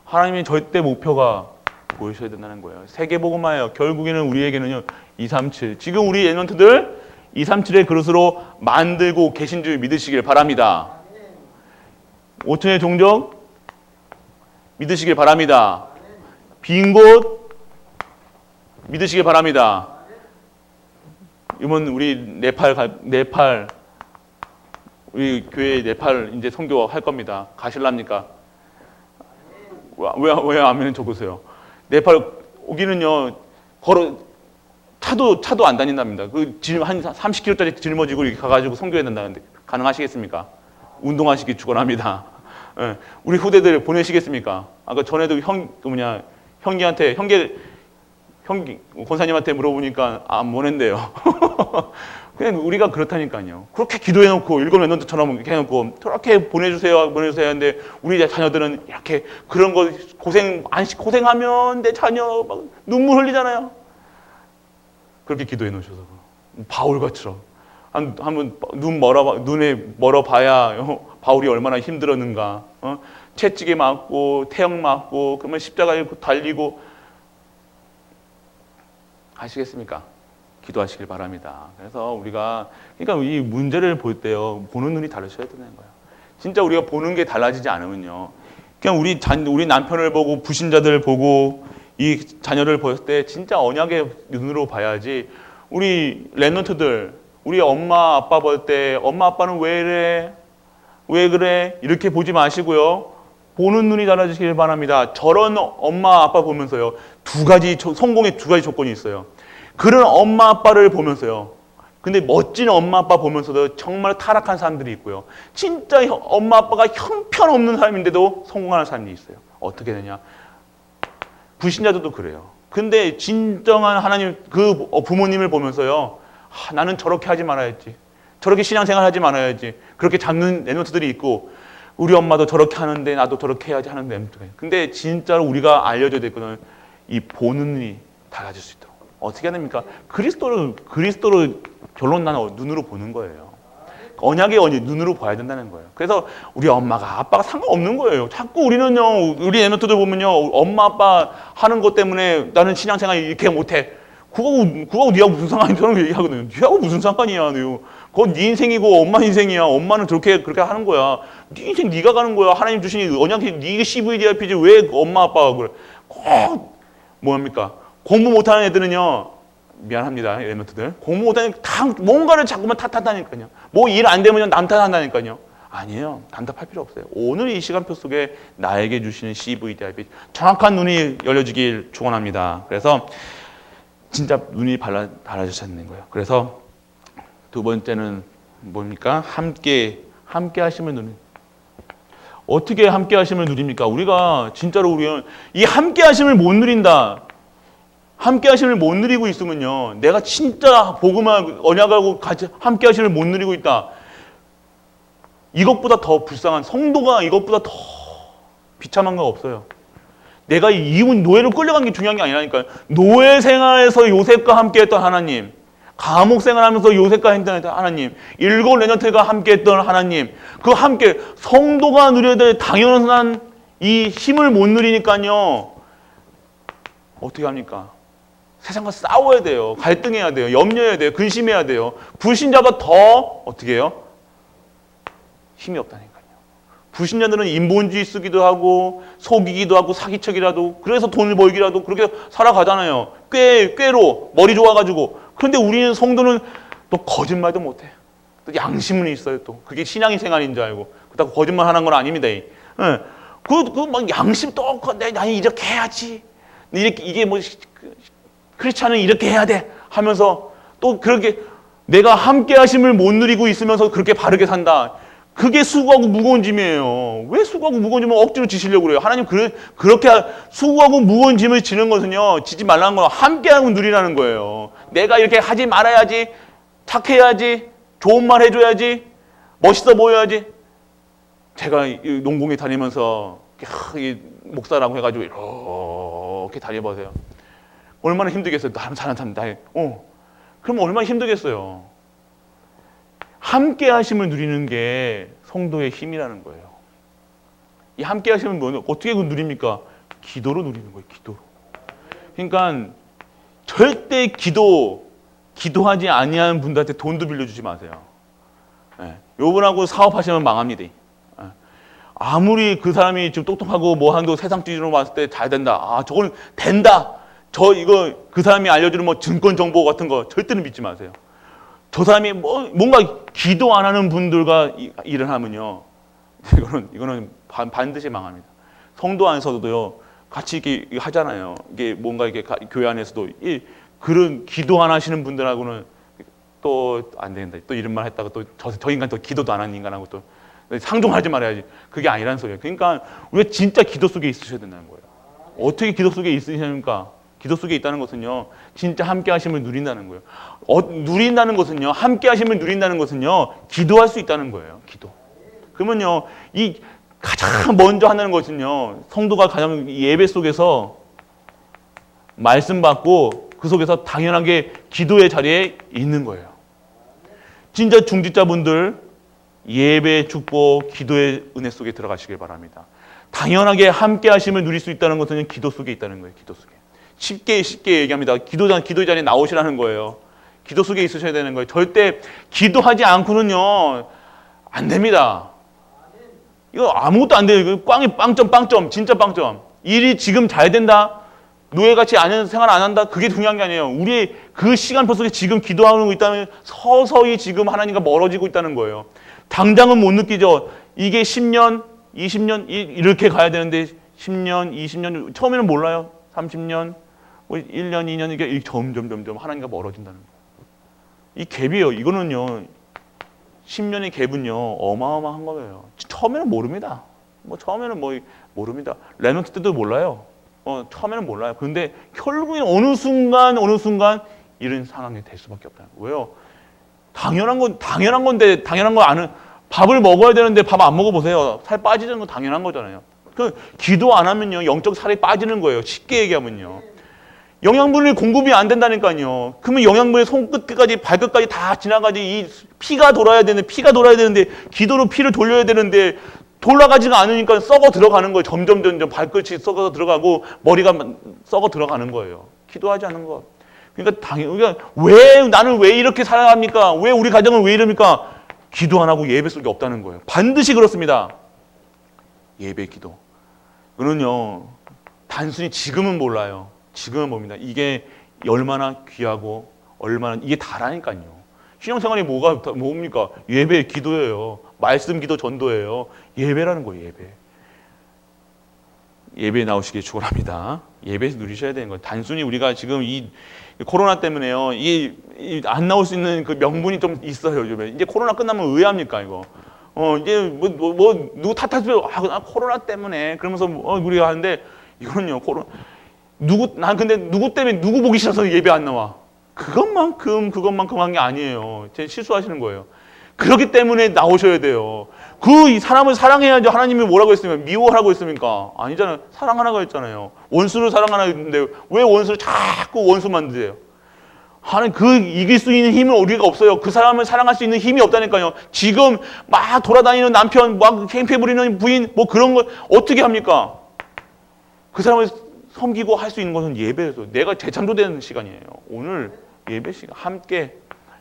하나님의 절대 목표가 보여셔야 된다는 거예요. 세계복음화예요. 결국에는 우리에게는요 237 지금 우리 랩런트들 237의 그릇으로 만들고 계신 줄 믿으시길 바랍니다. 5천의 종족 믿으시길 바랍니다. 빈 곳 믿으시길 바랍니다. 이번 우리 네팔 우리 교회 네팔 이제 선교할 겁니다. 가실랍니까? 왜 아멘은 적으세요? 네팔 오기는요 차도 안 다닌답니다. 한 30km짜리 짊어지고 이렇게 가가지고 선교해야 된다는데 가능하시겠습니까? 운동하시기 축원합니다. 예. 우리 후대들 보내시겠습니까? 아까 전에도 형기한테 권사님한테 물어보니까 안 보낸대요. 그냥 우리가 그렇다니까요. 그렇게 기도해놓고 일곱 랩런트처럼 이렇게 해놓고 그렇게 보내주세요 하는데 우리 자녀들은 이렇게 그런 거 고생하면 내 자녀 막 눈물 흘리잖아요. 그렇게 기도해 놓으셔서 바울같처럼 한번 눈에 멀어봐야 바울이 얼마나 힘들었는가. 채찍에 맞고 태형 맞고 그러면 십자가에 달리고 하시겠습니까? 기도하시길 바랍니다. 그래서 우리가 그러니까 이 문제를 볼 때요 보는 눈이 다르셔야 되는 거예요. 진짜 우리가 보는 게 달라지지 않으면요 그냥 우리 남편을 보고 부신자들 보고 이 자녀를 보였을 때 진짜 언약의 눈으로 봐야지. 우리 랩런트들 우리 엄마 아빠 볼 때 엄마 아빠는 왜 이래 왜 그래 이렇게 보지 마시고요. 보는 눈이 달라지길 바랍니다. 저런 엄마 아빠 보면서요 성공의 두 가지 조건이 있어요. 그런 엄마 아빠를 보면서요. 근데 멋진 엄마 아빠 보면서도 정말 타락한 사람들이 있고요. 진짜 엄마 아빠가 형편없는 사람인데도 성공하는 사람이 있어요. 어떻게 되냐? 불신자들도 그래요. 근데 진정한 하나님 그 부모님을 보면서요. 나는 저렇게 하지 말아야지. 저렇게 신앙생활 하지 말아야지. 그렇게 잡는 랩런트들이 있고 우리 엄마도 저렇게 하는데 나도 저렇게 해야지 하는 랩런트가. 근데 진짜로 우리가 알려줘야 될 거는 이 보는 눈이 달라질 수 있도록. 어떻게 해야 됩니까? 그리스도를 결론 나는 눈으로 보는 거예요. 언약의 눈으로 봐야 된다는 거예요. 그래서 우리 엄마가 아빠가 상관없는 거예요. 자꾸 우리는요 우리 랩런트들 보면요 엄마 아빠 하는 것 때문에 나는 신앙생활 이렇게 못해. 그거하고 니하고 무슨 상관이야? 저는 얘기하거든요. 니하고 무슨 상관이야? 그건 네 인생이고 엄마 인생이야. 엄마는 그렇게 하는 거야. 네 인생 네가 가는 거야. 하나님 주신 언약이 네가 CVDIP지 왜 엄마 아빠가 그래? 꼭 뭐합니까? 공부 못하는 애들은요 미안합니다 랩런트들 공부 못하는 다 뭔가를 자꾸만 탓한다니까요. 뭐 일 안 되면 남 탓한다니까요. 아니에요. 답답할 필요 없어요. 오늘 이 시간표 속에 나에게 주시는 CVDIP 정확한 눈이 열려지길 축원합니다. 그래서 진짜 눈이 달라지셔야 되는 거예요. 그래서 두 번째는 뭡니까? 함께 하심을 누리는. 어떻게 함께 하심을 누립니까? 우리가 진짜로 우리는 이 함께 하심을 못 누린다. 함께 하심을 못 누리고 있으면요. 내가 진짜 복음을 언약하고 같이 함께 하심을 못 누리고 있다. 이것보다 더 불쌍한 성도가 이것보다 더 비참한 거 없어요. 내가 이혼 노예로 끌려간 게 중요한 게 아니라니까요. 노예 생활에서 요셉과 함께했던 하나님, 감옥 생활하면서 요셉과 했던 하나님, 일곱 랩런트가 함께했던 하나님, 그 함께 성도가 누려야 될 당연한 이 힘을 못 누리니까요. 어떻게 합니까? 세상과 싸워야 돼요. 갈등해야 돼요. 염려해야 돼요. 근심해야 돼요. 불신자가 더 어떻게 해요? 힘이 없다니까요. 불신자들은 인본주의 쓰기도 하고 속이기도 하고 사기척이라도 그래서 돈을 벌기라도 그렇게 살아가잖아요. 꾀로 머리 좋아가지고. 그런데 우리는 성도는 또 거짓말도 못해. 또 양심은 있어요. 또 그게 신앙의 생활인 줄 알고 그렇다고 거짓말 하는 건 아닙니다. 예. 막 양심 또 나는 이렇게 해야지. 이게 뭐 크리스찬은 이렇게 해야 돼 하면서 또 그렇게 내가 함께 하심을 못 누리고 있으면서 그렇게 바르게 산다. 그게 수고하고 무거운 짐이에요. 왜 수고하고 무거운 짐을 억지로 지시려고 그래요? 하나님 그렇게 수고하고 무거운 짐을 지는 것은요. 지지 말라는 건 함께하고 누리라는 거예요. 내가 이렇게 하지 말아야지. 착해야지. 좋은 말 해줘야지. 멋있어 보여야지. 제가 농공에 다니면서 목사라고 해가지고 이렇게 다녀보세요. 얼마나 힘들겠어요. 그럼 얼마나 힘들겠어요. 함께 하심을 누리는 게 성도의 힘이라는 거예요. 이 함께 하심을 뭐냐? 어떻게 누립니까? 기도로 누리는 거예요. 기도로. 그러니까 절대 기도하지 아니하는 분들한테 돈도 빌려주지 마세요. 요분하고 사업하시면 망합니다. 아무리 그 사람이 좀 똑똑하고 뭐 한도 세상 기준으로 봤을 때 잘 된다. 저건 된다. 그 사람이 알려주는 뭐 증권 정보 같은 거 절대로 믿지 마세요. 저 사람이 뭔가 기도 안 하는 분들과 일을 하면요. 이거는 반드시 망합니다. 성도 안에서도요. 같이 이렇게 하잖아요. 이게 뭔가 이렇게 교회 안에서도 그런 기도 안 하시는 분들하고는 또 안 된다. 또 이런 말 했다가 또 저 인간 또 기도도 안 하는 인간하고 또 상종하지 말아야지. 그게 아니란 소리예요. 그러니까 우리가 진짜 기도 속에 있으셔야 된다는 거예요. 어떻게 기도 속에 있으십니까? 기도 속에 있다는 것은요, 진짜 함께 하심을 누린다는 거예요. 누린다는 것은요, 함께 하심을 누린다는 것은요, 기도할 수 있다는 거예요. 기도. 그러면요, 이 가장 먼저 하는 것은요, 성도가 가장 예배 속에서 말씀 받고 그 속에서 당연하게 기도의 자리에 있는 거예요. 진짜 중직자분들 예배, 축복, 기도의 은혜 속에 들어가시길 바랍니다. 당연하게 함께 하심을 누릴 수 있다는 것은 기도 속에 있다는 거예요. 기도 속에. 쉽게 얘기합니다. 기도의 자리에 나오시라는 거예요. 기도 속에 있으셔야 되는 거예요. 절대 기도하지 않고는요, 안 됩니다. 이거 아무것도 안 돼요. 이거 꽝이 빵점, 진짜 빵점. 일이 지금 잘 된다. 노예같이 생활 안 한다. 그게 중요한 게 아니에요. 우리 그 시간표 속에 지금 기도하고 있다면 서서히 지금 하나님과 멀어지고 있다는 거예요. 당장은 못 느끼죠. 이게 10년, 20년 이렇게 가야 되는데 10년, 20년 처음에는 몰라요. 30년, 1년, 2년 이게 점점 하나님과 멀어진다는 거예요. 이 갭이에요. 이거는요. 10년의 갭은요. 어마어마한 거예요. 처음에는 모릅니다. 처음에는 모릅니다. 레넌트 때도 몰라요. 처음에는 몰라요. 그런데 결국엔 어느 순간 이런 상황이 될 수밖에 없다는 거예요. 왜요? 당연한 거 아는 밥을 먹어야 되는데 밥 안 먹어보세요. 살 빠지는 건 당연한 거잖아요. 기도 안 하면요. 영적 살이 빠지는 거예요. 쉽게 얘기하면요. 영양분이 공급이 안 된다니까요. 그러면 영양분이 손끝까지 발끝까지 다 지나가지 이 피가 돌아야 되는데 기도로 피를 돌려야 되는데 돌아가지가 않으니까 썩어 들어가는 거예요. 점점 발끝이 썩어 들어가고 머리가 썩어 들어가는 거예요. 기도하지 않는 거. 그러니까 나는 왜 이렇게 살아갑니까? 왜 우리 가정은 왜 이럽니까? 기도 안 하고 예배 속에 없다는 거예요. 반드시 그렇습니다. 예배 기도. 그는요 단순히 지금은 몰라요. 지금은 봅니다. 이게 얼마나 귀하고 얼마나 이게 다라니까요. 신앙생활이 뭡니까? 예배 기도예요. 말씀 기도 전도예요. 예배라는 거예요. 예배에 나오시길 축원합니다. 예배에서 누리셔야 되는 거예요. 단순히 우리가 지금 이 코로나 때문에요. 안 나올 수 있는 그 명분이 좀 있어요. 요즘에 이제 코로나 끝나면 왜 합니까 이거? 이제 누구 탓할 수 없어. 코로나 때문에 그러면서 우리가 하는데 이거는요 난 근데 누구 때문에 누구 보기 싫어서 예배 안 나와. 그것만큼 한 게 아니에요. 제 실수하시는 거예요. 그렇기 때문에 나오셔야 돼요. 이 사람을 사랑해야죠. 하나님이 뭐라고 했으면 미워하라고 했습니까? 아니잖아요. 사랑하라고 했잖아요. 원수를 사랑하라고 했는데 왜 원수를 자꾸 원수 만드세요? 하나님 이길 수 있는 힘은 우리가 없어요. 그 사람을 사랑할 수 있는 힘이 없다니까요. 지금 막 돌아다니는 남편, 막 행패 부리는 부인, 그런 걸 어떻게 합니까? 그 사람을 섬기고 할 수 있는 것은 예배에서 내가 재창조되는 시간이에요. 오늘 예배 시간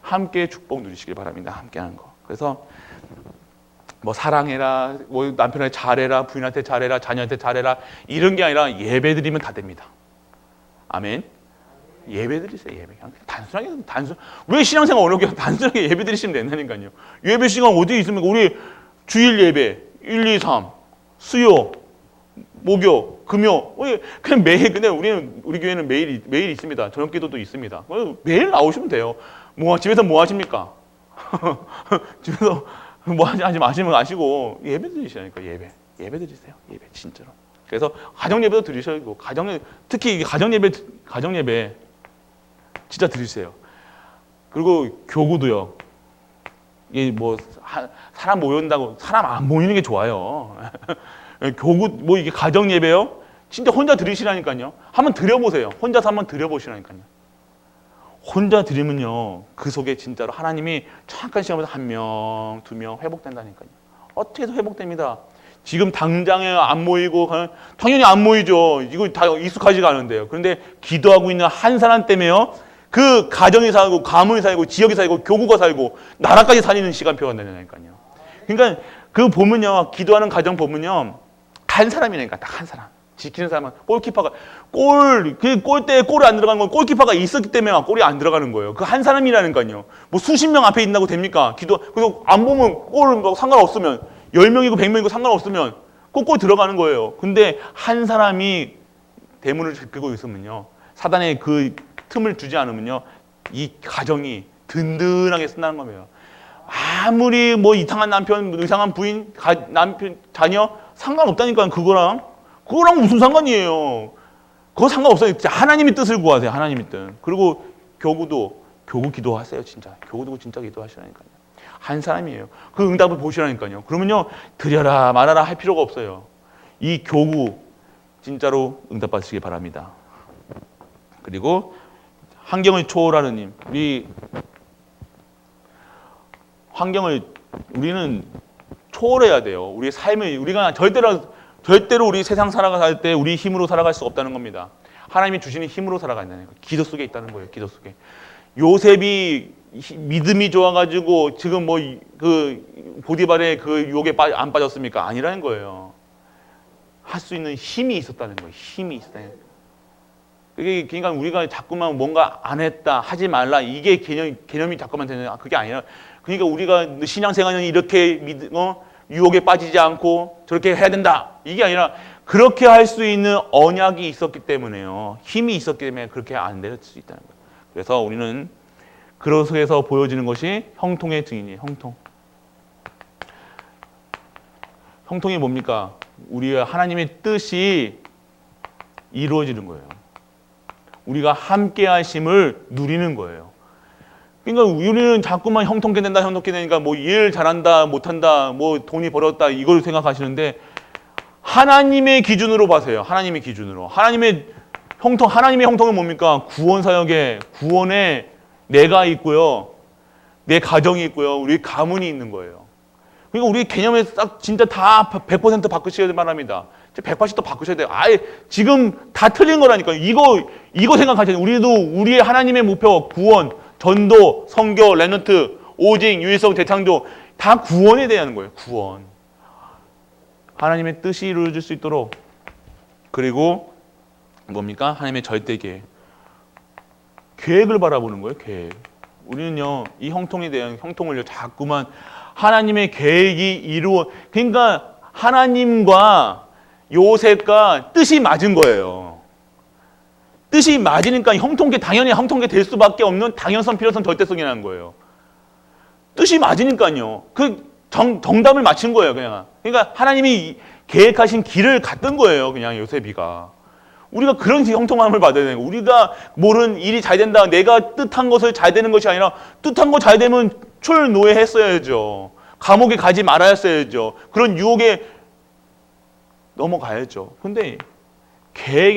함께 축복 누리시길 바랍니다. 함께 하는 거. 그래서 사랑해라, 남편한테 잘해라, 부인한테 잘해라, 자녀한테 잘해라 이런 게 아니라 예배 드리면 다 됩니다. 아멘. 예배 드리세요. 예배. 왜 신앙생활 어렵게 단순하게 예배 드리시면 된다니까요. 예배 시간 어디 있습니까? 우리 주일 예배 1, 2, 3 수요, 목요, 금요. 그냥 매일 근데 우리 교회는 매일 있습니다. 저녁 기도도 있습니다. 매일 나오시면 돼요. 집에서 뭐 하십니까? 집에서 하지 마시고 예배 드리시라니까. 예배 드리세요. 예배 진짜로. 그래서 가정 예배도 드리셔야 되고 특히 가정 예배 진짜 드리세요. 그리고 교구도요. 사람 모인다고 사람 안 모이는 게 좋아요. 교구 이게 가정 예배요. 진짜 혼자 드리시라니까요. 한번 드려보세요. 혼자서 한번 드려보시라니까요. 혼자 드리면요, 그 속에 진짜로 하나님이 잠깐 시간마다 1명, 2명 회복된다니까요. 어떻게 해서 회복됩니다. 지금 당장에 안 모이고 당연히 안 모이죠. 이거 다 익숙하지가 않은데요. 그런데 기도하고 있는 한 사람 때문에요, 그 가정이 살고 가문이 살고 지역이 살고 교구가 살고 나라까지 살리는 시간표가 되니까요. 그러니까 보면요, 기도하는 가정 보면요, 한 사람이니까 딱 한 사람. 지키는 사람은 골키퍼가 골대에 골이 안 들어가는 건 골키퍼가 있었기 때문에 골이 안 들어가는 거예요. 그 한 사람이라니까요. 수십 명 앞에 있다고 됩니까? 그래서 안 보면 골 상관없으면 10명이고 100명이고 상관없으면 골 들어가는 거예요. 근데 한 사람이 대문을 지키고 있으면요, 사단의 그 틈을 주지 않으면요, 이 가정이 든든하게 쓴다는 겁니다. 아무리 뭐 이상한 남편, 이상한 부인, 남편, 자녀 상관없다니까요. 그거랑 무슨 상관이에요? 그거 상관없어요. 하나님의 뜻을 구하세요. 하나님의 뜻. 그리고 교구 기도하세요. 진짜 교구 진짜 기도하시라니까요. 한 사람이에요. 그 응답을 보시라니까요. 그러면요, 드려라 말아라 할 필요가 없어요. 이 교구 진짜로 응답받으시기 바랍니다. 그리고 환경을 초월하는 힘. 우리는 초월해야 돼요. 우리의 삶을 우리가 절대로 우리 세상 살아갈 때 우리 힘으로 살아갈 수 없다는 겁니다. 하나님이 주시는 힘으로 살아간다는 거예요. 기도 속에 있다는 거예요. 기도 속에. 요셉이 믿음이 좋아가지고 지금 뭐 그 보디발의 그 유혹에 안 빠졌습니까? 아니라는 거예요. 할 수 있는 힘이 있었다는 거예요. 힘이 있었다는 거예요. 그러니까 우리가 자꾸만 뭔가 안 했다, 하지 말라, 이게 개념이 자꾸만 되는, 그게 아니라, 그러니까 우리가 신앙생활은 이렇게 유혹에 빠지지 않고 저렇게 해야 된다, 이게 아니라 그렇게 할 수 있는 언약이 있었기 때문에요. 힘이 있었기 때문에 그렇게 안 될 수 있다는 거예요. 그래서 우리는 그런 속에서 보여지는 것이 형통의 증인이에요. 형통이 뭡니까? 우리의 하나님의 뜻이 이루어지는 거예요. 우리가 함께 하심을 누리는 거예요. 그러니까 우리는 자꾸만 형통케 된다, 형통케 되니까 뭐 일 잘한다, 못한다, 뭐 돈이 벌었다, 이걸 생각하시는데 하나님의 기준으로 봐세요. 하나님의 기준으로. 하나님의 형통은 뭡니까? 구원 사역에, 구원에 내가 있고요. 내 가정이 있고요. 우리 가문이 있는 거예요. 그러니까 우리 개념에 딱 진짜 다 100% 바꾸셔야 바랍니다. 180도 바꾸셔야 돼요. 아예 지금 다 틀린 거라니까요. 이거 생각하셔야 돼요. 우리도 우리의 하나님의 목표, 구원, 전도, 선교, 렘넌트, 오직, 유일성, 재창조, 다 구원에 대한 거예요. 구원. 하나님의 뜻이 이루어질 수 있도록. 그리고 뭡니까? 하나님의 절대 계획을 바라보는 거예요. 계획. 우리는요, 이 형통에 대한 형통을요, 자꾸만 하나님의 계획이 그러니까 하나님과 요셉과 뜻이 맞은 거예요. 뜻이 맞으니까 당연히 형통케 될 수밖에 없는 당연성, 필요성, 절대성이라는 거예요. 뜻이 맞으니까요. 정답을 맞춘 거예요, 그냥. 그러니까 하나님이 계획하신 길을 갔던 거예요, 그냥 요셉이가. 우리가 그런 형통함을 받아야 되는 거예요. 우리가 모르는 일이 잘 된다, 내가 뜻한 것을 잘 되는 것이 아니라 뜻한 거 잘 되면 출노예했어야죠. 감옥에 가지 말아야죠. 그런 유혹에 넘어가야죠. 근데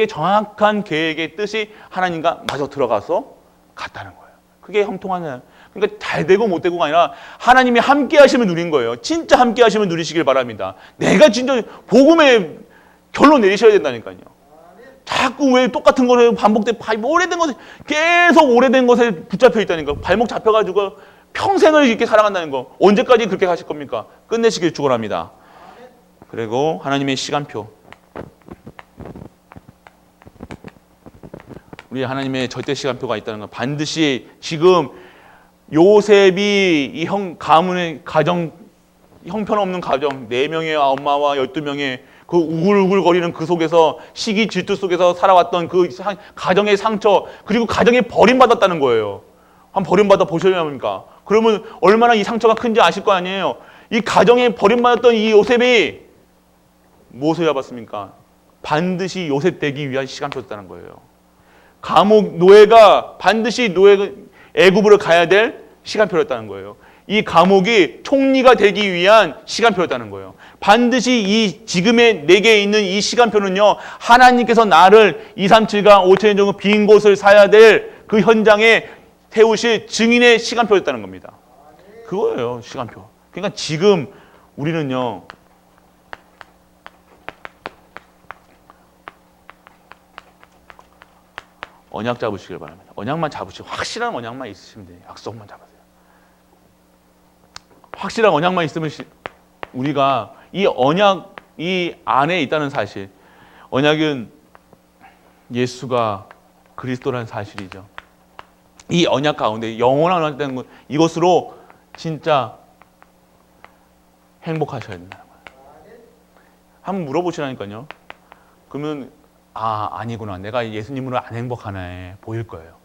정확한 계획의 뜻이 하나님과 마저 들어가서 갔다는 거예요. 그게 형통하냐. 그러니까 잘 되고 못 되고가 아니라 하나님이 함께 하심을 누린 거예요. 진짜 함께 하심을 누리시길 바랍니다. 내가 진짜 복음의 결론 내리셔야 된다니까요. 자꾸 왜 똑같은 거를 계속 오래된 것에 붙잡혀 있다니까. 발목 잡혀가지고 평생을 이렇게 살아간다는 거. 언제까지 그렇게 가실 겁니까? 끝내시길 축원합니다. 그리고 하나님의 시간표. 우리 하나님의 절대 시간표가 있다는 거. 반드시 지금 요셉이 이 형편없는 가정, 4명의 엄마와 12명의 그 우글우글거리는 그 속에서 시기 질투 속에서 살아왔던 그 가정의 상처, 그리고 가정에 버림받았다는 거예요. 한번 버림받아 보셔야 합니까? 그러면 얼마나 이 상처가 큰지 아실 거 아니에요. 이 가정에 버림받았던 이 요셉이 무엇을 잡았습니까? 반드시 요셉 되기 위한 시간표였다는 거예요. 노예가 반드시 애굽으로 가야 될 시간표였다는 거예요. 이 감옥이 총리가 되기 위한 시간표였다는 거예요. 반드시 지금의 내게 있는 이 시간표는요, 하나님께서 나를 237가 5천년 정도 빈 곳을 사야 될 그 현장에 세우실 증인의 시간표였다는 겁니다. 그거예요, 시간표. 그러니까 지금 우리는요, 언약 잡으시길 바랍니다. 언약만 잡으시고 확실한 언약만 있으시면 돼요. 약속만 잡으세요. 확실한 언약만 있으면 우리가 이 언약 이 안에 있다는 사실. 언약은 예수가 그리스도라는 사실이죠. 이 언약 가운데 영원한 언약 되는 것, 이것으로 진짜 행복하셔야 된다는 거예요. 한번 물어보시라니까요. 그러면 아니구나. 내가 예수님으로 안 행복하네. 보일 거예요.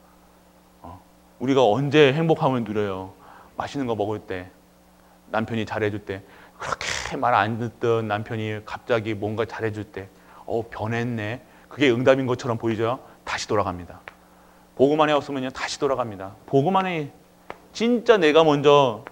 우리가 언제 행복함을 누려요? 맛있는 거 먹을 때, 남편이 잘해줄 때, 그렇게 말 안 듣던 남편이 갑자기 뭔가 잘해줄 때, 변했네. 그게 응답인 것처럼 보이죠? 다시 돌아갑니다. 복음 안에 없으면요, 다시 돌아갑니다. 복음 안에 진짜 내가 먼저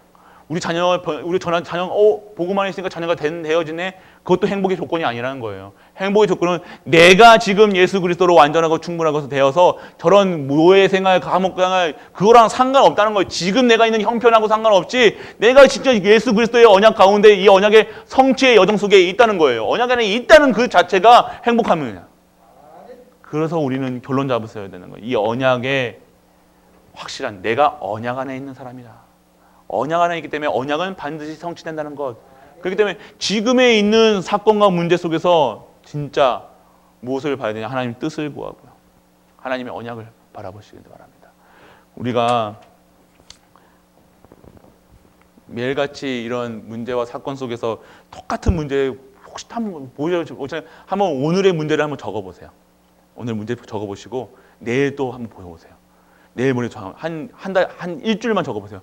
우리 자녀, 복음 안에 있으니까 자녀가 되어지네. 그것도 행복의 조건이 아니라는 거예요. 행복의 조건은 내가 지금 예수 그리스도로 완전하고 충분한 것을 되어서 저런 모의 생활, 감옥 생활 그거랑 상관없다는 거예요. 지금 내가 있는 형편하고 상관없이 내가 진짜 예수 그리스도의 언약 가운데 이 언약의 성취의 여정 속에 있다는 거예요. 언약 안에 있다는 그 자체가 행복함이에요. 그래서 우리는 결론 잡으셔야 되는 거예요. 이 언약의 확실한 내가 언약 안에 있는 사람이다. 언약 안에 있기 때문에 언약은 반드시 성취된다는 것. 그렇기 때문에 지금에 있는 사건과 문제 속에서 진짜 무엇을 봐야 되냐? 하나님 뜻을 구하고요. 하나님의 언약을 바라보시길 바랍니다. 우리가 매일같이 이런 문제와 사건 속에서 똑같은 문제 혹시 한번 오늘의 문제를 한번 적어보세요. 오늘 문제 적어보시고 내일 또 한번 보여보세요. 내일 모레 한 일주일만 적어보세요.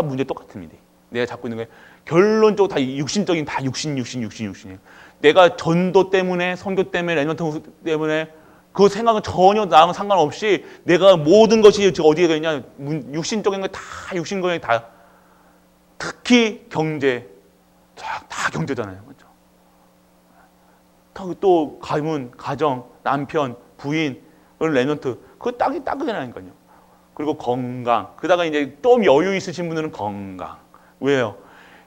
문제 똑같습니다. 내가 잡고 있는 게 결론적으로 다 육신적인 다 육신이에요. 내가 전도 때문에 선교 때문에 레전트 때문에 그 생각은 전혀 나랑 상관없이 내가 모든 것이 어디에 있냐 육신적인 거 다 육신 거에 다 특히 경제 다 경제잖아요, 그렇죠? 또 가문, 가정, 남편, 부인, 레전트 그거 딱이라니까요. 그리고 건강. 그러다가 이제 좀 여유 있으신 분들은 건강. 왜요?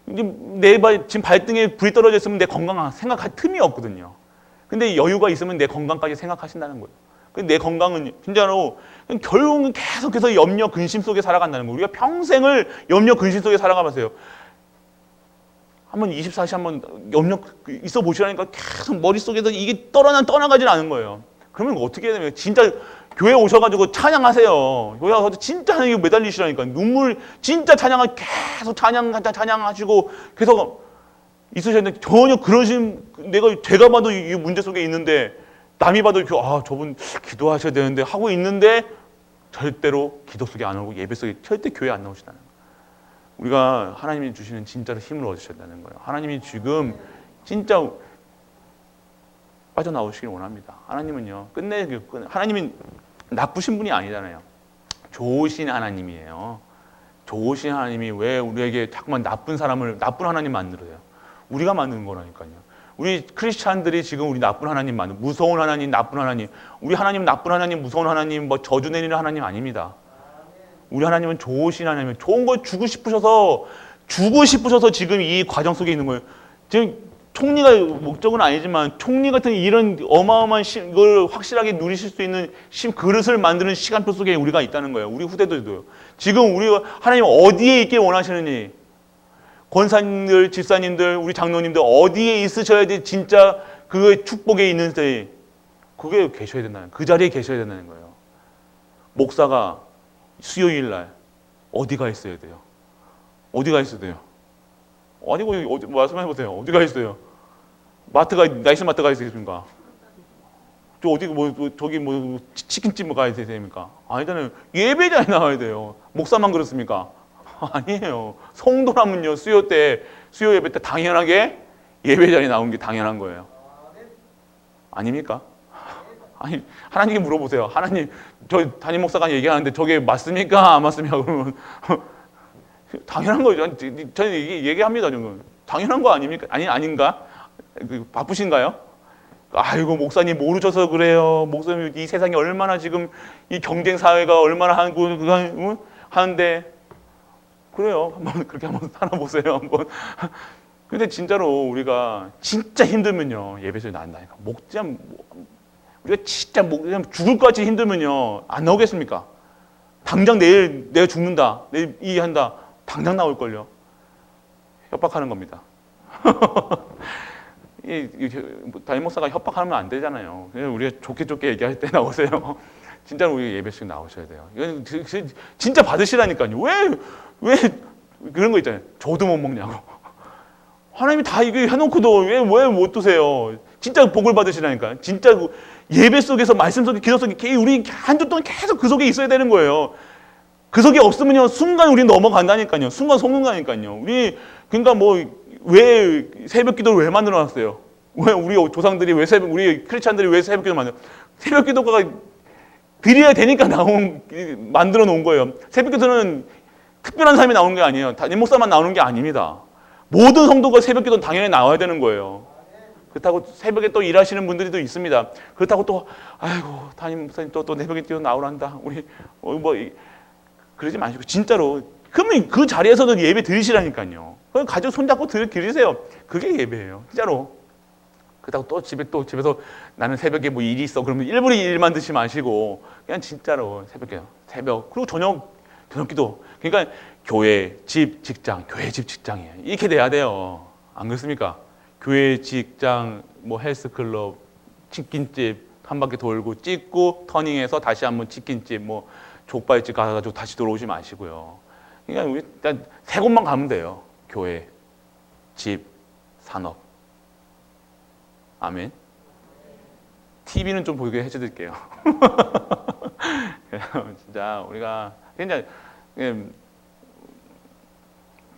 지금 발등에 불이 떨어져 있으면 내 건강 생각할 틈이 없거든요. 근데 여유가 있으면 내 건강까지 생각하신다는 거예요. 근데 내 건강은 진짜로 결국은 계속해서 염려, 근심 속에 살아간다는 거예요. 우리가 평생을 염려, 근심 속에 살아가면서요. 한번 24시 한번 염려 있어 보시라니까 계속 머릿속에서 이게 떠나가질 않은 거예요. 그러면 어떻게 해야 되면 진짜 교회 오셔가지고 찬양하세요. 교회 와서 진짜 하나님께 매달리시라니까. 눈물 진짜 계속 찬양하시고 계속 있으셔야 되는데 전혀 제가 봐도 이 문제 속에 있는데 남이 봐도 저분 기도하셔야 되는데 하고 있는데 절대로 기도 속에 안 오고 예배 속에 절대 교회 안 나오시다는 거예요. 우리가 하나님이 주시는 진짜로 힘을 얻으셔야 되는 거예요. 하나님이 지금 진짜 빠져나오시길 원합니다. 하나님은요, 하나님은 나쁘신 분이 아니잖아요. 좋으신 하나님이에요. 좋으신 하나님이 왜 우리에게 자꾸만 나쁜 하나님 만들어요? 우리가 만드는 거라니까요. 우리 크리스찬들이 지금 우리 나쁜 하나님 무서운 하나님, 나쁜 하나님. 우리 하나님 나쁜 하나님, 무서운 하나님, 저주 내리는 하나님 아닙니다. 우리 하나님은 좋으신 하나님이에요. 좋은 걸 주고 싶으셔서 지금 이 과정 속에 있는 거예요. 지금 총리가 목적은 아니지만 총리 같은 이런 어마어마한 걸 확실하게 누리실 수 있는 그릇을 만드는 시간표 속에 우리가 있다는 거예요. 우리 후대들도요. 지금 우리가 하나님 어디에 있길 원하시느니 권사님들, 집사님들, 우리 장로님들 어디에 있으셔야지 진짜 그 축복에 있는데 그게 계셔야 된다는 그 자리에 계셔야 된다는 거예요. 목사가 수요일 날 어디가 있어야 돼요? 어디가 있어야 돼요? 아니고 말씀해 보세요. 어디가 있어요? 나이스 마트가 있습니까? 저기 치킨집 가야 됩니까? 아니잖아요. 예배자에 나와야 돼요. 목사만 그렇습니까? 아니에요. 성도라면요, 수요 예배 때 당연하게 예배자에 나온 게 당연한 거예요. 아닙니까? 아니, 하나님께 물어보세요. 하나님, 저 담임 목사가 얘기하는데 저게 맞습니까? 안 맞습니까? 그러면 당연한 거죠. 저는 얘기합니다. 당연한 거 아닙니까? 아닌가? 바쁘신가요? 아이고, 목사님 모르셔서 그래요. 목사님 이 세상이 얼마나 지금 이 경쟁 사회가 얼마나 하는데 그래요. 그렇게 한번 살아보세요. 한번. 근데 진짜로 우리가 진짜 힘들면요, 예배소리 나온다니까. 우리가 진짜 죽을 것 같이 힘들면요, 안 나오겠습니까? 당장 내일 내가 죽는다, 내일 이 한다, 당장 나올걸요. 협박하는 겁니다. 담임 목사가 협박하면 안 되잖아요. 우리가 좋게 얘기할 때 나오세요. 진짜로 우리 예배식 나오셔야 돼요. 이건 진짜 받으시라니까요. 왜 그런 거 있잖아요. 저도 못 먹냐고. 하나님이 다 이거 해놓고도 왜 못 드세요? 진짜 복을 받으시라니까. 진짜 예배 속에서 말씀 속에 기도 속에 우리 한 주 동안 계속 그 속에 있어야 되는 거예요. 그 속에 없으면요 순간 우리 넘어간다니까요. 순간 속는다니까요. 우리 그러니까 뭐 왜 새벽 기도를 왜 만들어 놨어요? 왜 우리 조상들이 왜 우리 크리스찬들이 왜 새벽 기도 만들어? 새벽 기도가 드려야 되니까 만들어 놓은 거예요. 새벽 기도는 특별한 사람이 나오는 게 아니에요. 담임 목사만 나오는 게 아닙니다. 모든 성도가 새벽 기도는 당연히 나와야 되는 거예요. 그렇다고 새벽에 또 일하시는 분들이 있습니다. 그렇다고 또 아이고 담임 목사님 또 새벽에 기도 나오란다. 우리 뭐 그러지 마시고 진짜로 그러면 그 자리에서도 예배 드리시라니까요. 가족 손잡고 드리세요. 그게 예배예요. 진짜로. 그렇다고 또 집에서 나는 새벽에 뭐 일이 있어. 그러면 일부러 일만 드시 마시고 그냥 진짜로 새벽 그리고 저녁 기도. 그러니까 교회, 집, 직장, 교회, 집, 직장이에요. 이렇게 돼야 돼요. 안 그렇습니까? 교회, 직장, 뭐 헬스클럽, 치킨집 한 바퀴 돌고 찍고 터닝해서 다시 한번 치킨집, 뭐 족발집 가가지고 다시 돌아오지 마시고요. 그러니까 우리 일단 세 곳만 가면 돼요. 교회, 집, 산업. 아멘. TV는 좀 보게 해드릴게요. 진짜 우리가 굉장히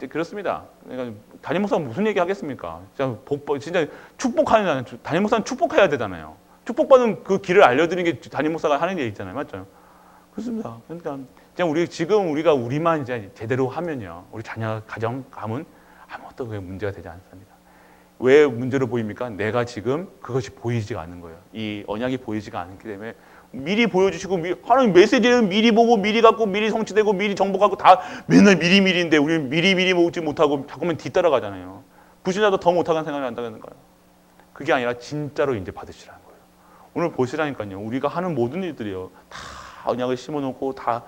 그렇습니다. 그러니까 담임 목사가 무슨 얘기 하겠습니까? 진짜 축복하는 담임 목사는 축복해야 되잖아요. 축복받은 그 길을 알려드리는 게 담임 목사가 하는 일 있잖아요, 맞죠? 그렇습니다. 그러니까 우리가 우리만 이제 제대로 하면요, 우리 자녀 가정 가문 아무것도 그게 문제가 되지 않습니다. 왜 문제로 보입니까? 내가 지금 그것이 보이지가 않는 거예요. 이 언약이 보이지가 않기 때문에 미리 보여주시고 하나님 메시지는 미리 보고 미리 갖고 미리 성취되고 미리 정복하고 다 맨날 미리미리인데 우리는 미리 먹지 못하고 자꾸만 뒤따라가잖아요. 불신자도 더 못하는 생각이 난다는 거예요. 그게 아니라 진짜로 이제 받으시라는 거예요. 오늘 보시라니까요. 우리가 하는 모든 일들이요. 다 언약을 심어놓고 다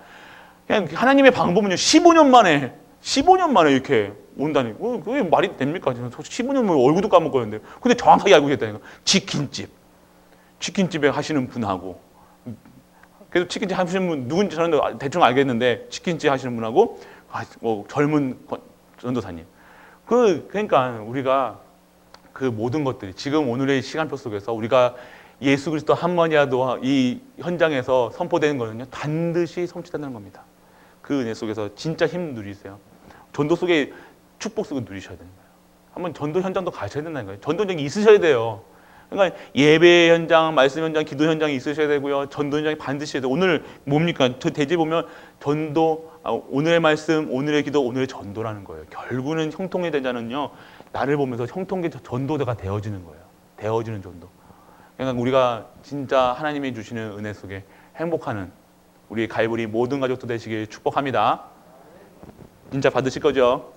그냥 하나님의 방법은요. 15년 만에 이렇게 온다니. 그게 말이 됩니까? 15년 만에 얼굴도 까먹었는데. 근데 정확하게 알고 계시다니까. 치킨집에 하시는 분하고 그래서 치킨집 하시는 분 누군지 저는 대충 알겠는데 치킨집 하시는 분하고 뭐 젊은 전도사님. 그러니까 우리가 그 모든 것들이 지금 오늘의 시간표 속에서 우리가 예수 그리스도 한 번이라도 이 현장에서 선포되는 거는요 반드시 성취된다는 겁니다. 그 은혜 속에서 진짜 힘 누리세요. 전도 속에 축복 속에 누리셔야 되는 거예요. 한번 전도 현장도 가셔야 된다는 거예요. 전도 현장이 있으셔야 돼요. 그러니까 예배 현장, 말씀 현장, 기도 현장이 있으셔야 되고요. 전도 현장이 반드시 해야 돼요. 오늘 뭡니까? 저 대지 보면 전도, 오늘의 말씀, 오늘의 기도, 오늘의 전도라는 거예요. 결국은 형통의 대자는요. 나를 보면서 형통의 전도자가 되어지는 거예요. 되어지는 전도. 그러니까 우리가 진짜 하나님이 주시는 은혜 속에 행복하는 우리 갈보리 모든 가족도 되시길 축복합니다. 진짜 받으실 거죠?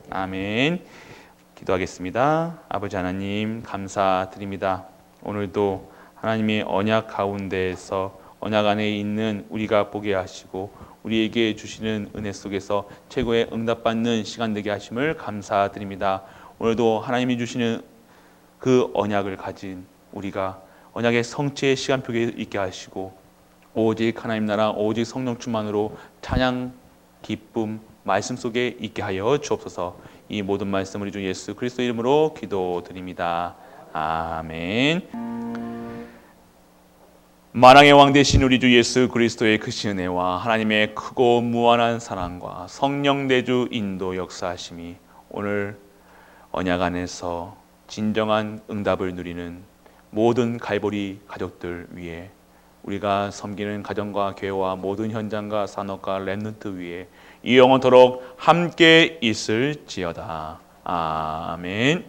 아멘. 기도하겠습니다. 아버지 하나님 감사드립니다. 오늘도 하나님의 언약 가운데에서 언약 안에 있는 우리가 보게 하시고 우리에게 주시는 은혜 속에서 최고의 응답받는 시간 되게 하심을 감사드립니다. 오늘도 하나님이 주시는 그 언약을 가진 우리가 언약의 성취의 시간표에 있게 하시고 오직 하나님 나라 오직 성령 충만으로 찬양 기쁨 말씀 속에 있게 하여 주옵소서. 이 모든 말씀 우리 주 예수 그리스도 이름으로 기도드립니다. 아멘. 만왕의 왕 되신 우리 주 예수 그리스도의 크신 은혜와 하나님의 크고 무한한 사랑과 성령 내주 인도 역사하심이 오늘 언약 안에서 진정한 응답을 누리는 모든 갈보리 가족들 위에 우리가 섬기는 가정과 교회와 모든 현장과 산업과 렘넌트 위에 이 영원토록 함께 있을지어다. 아멘.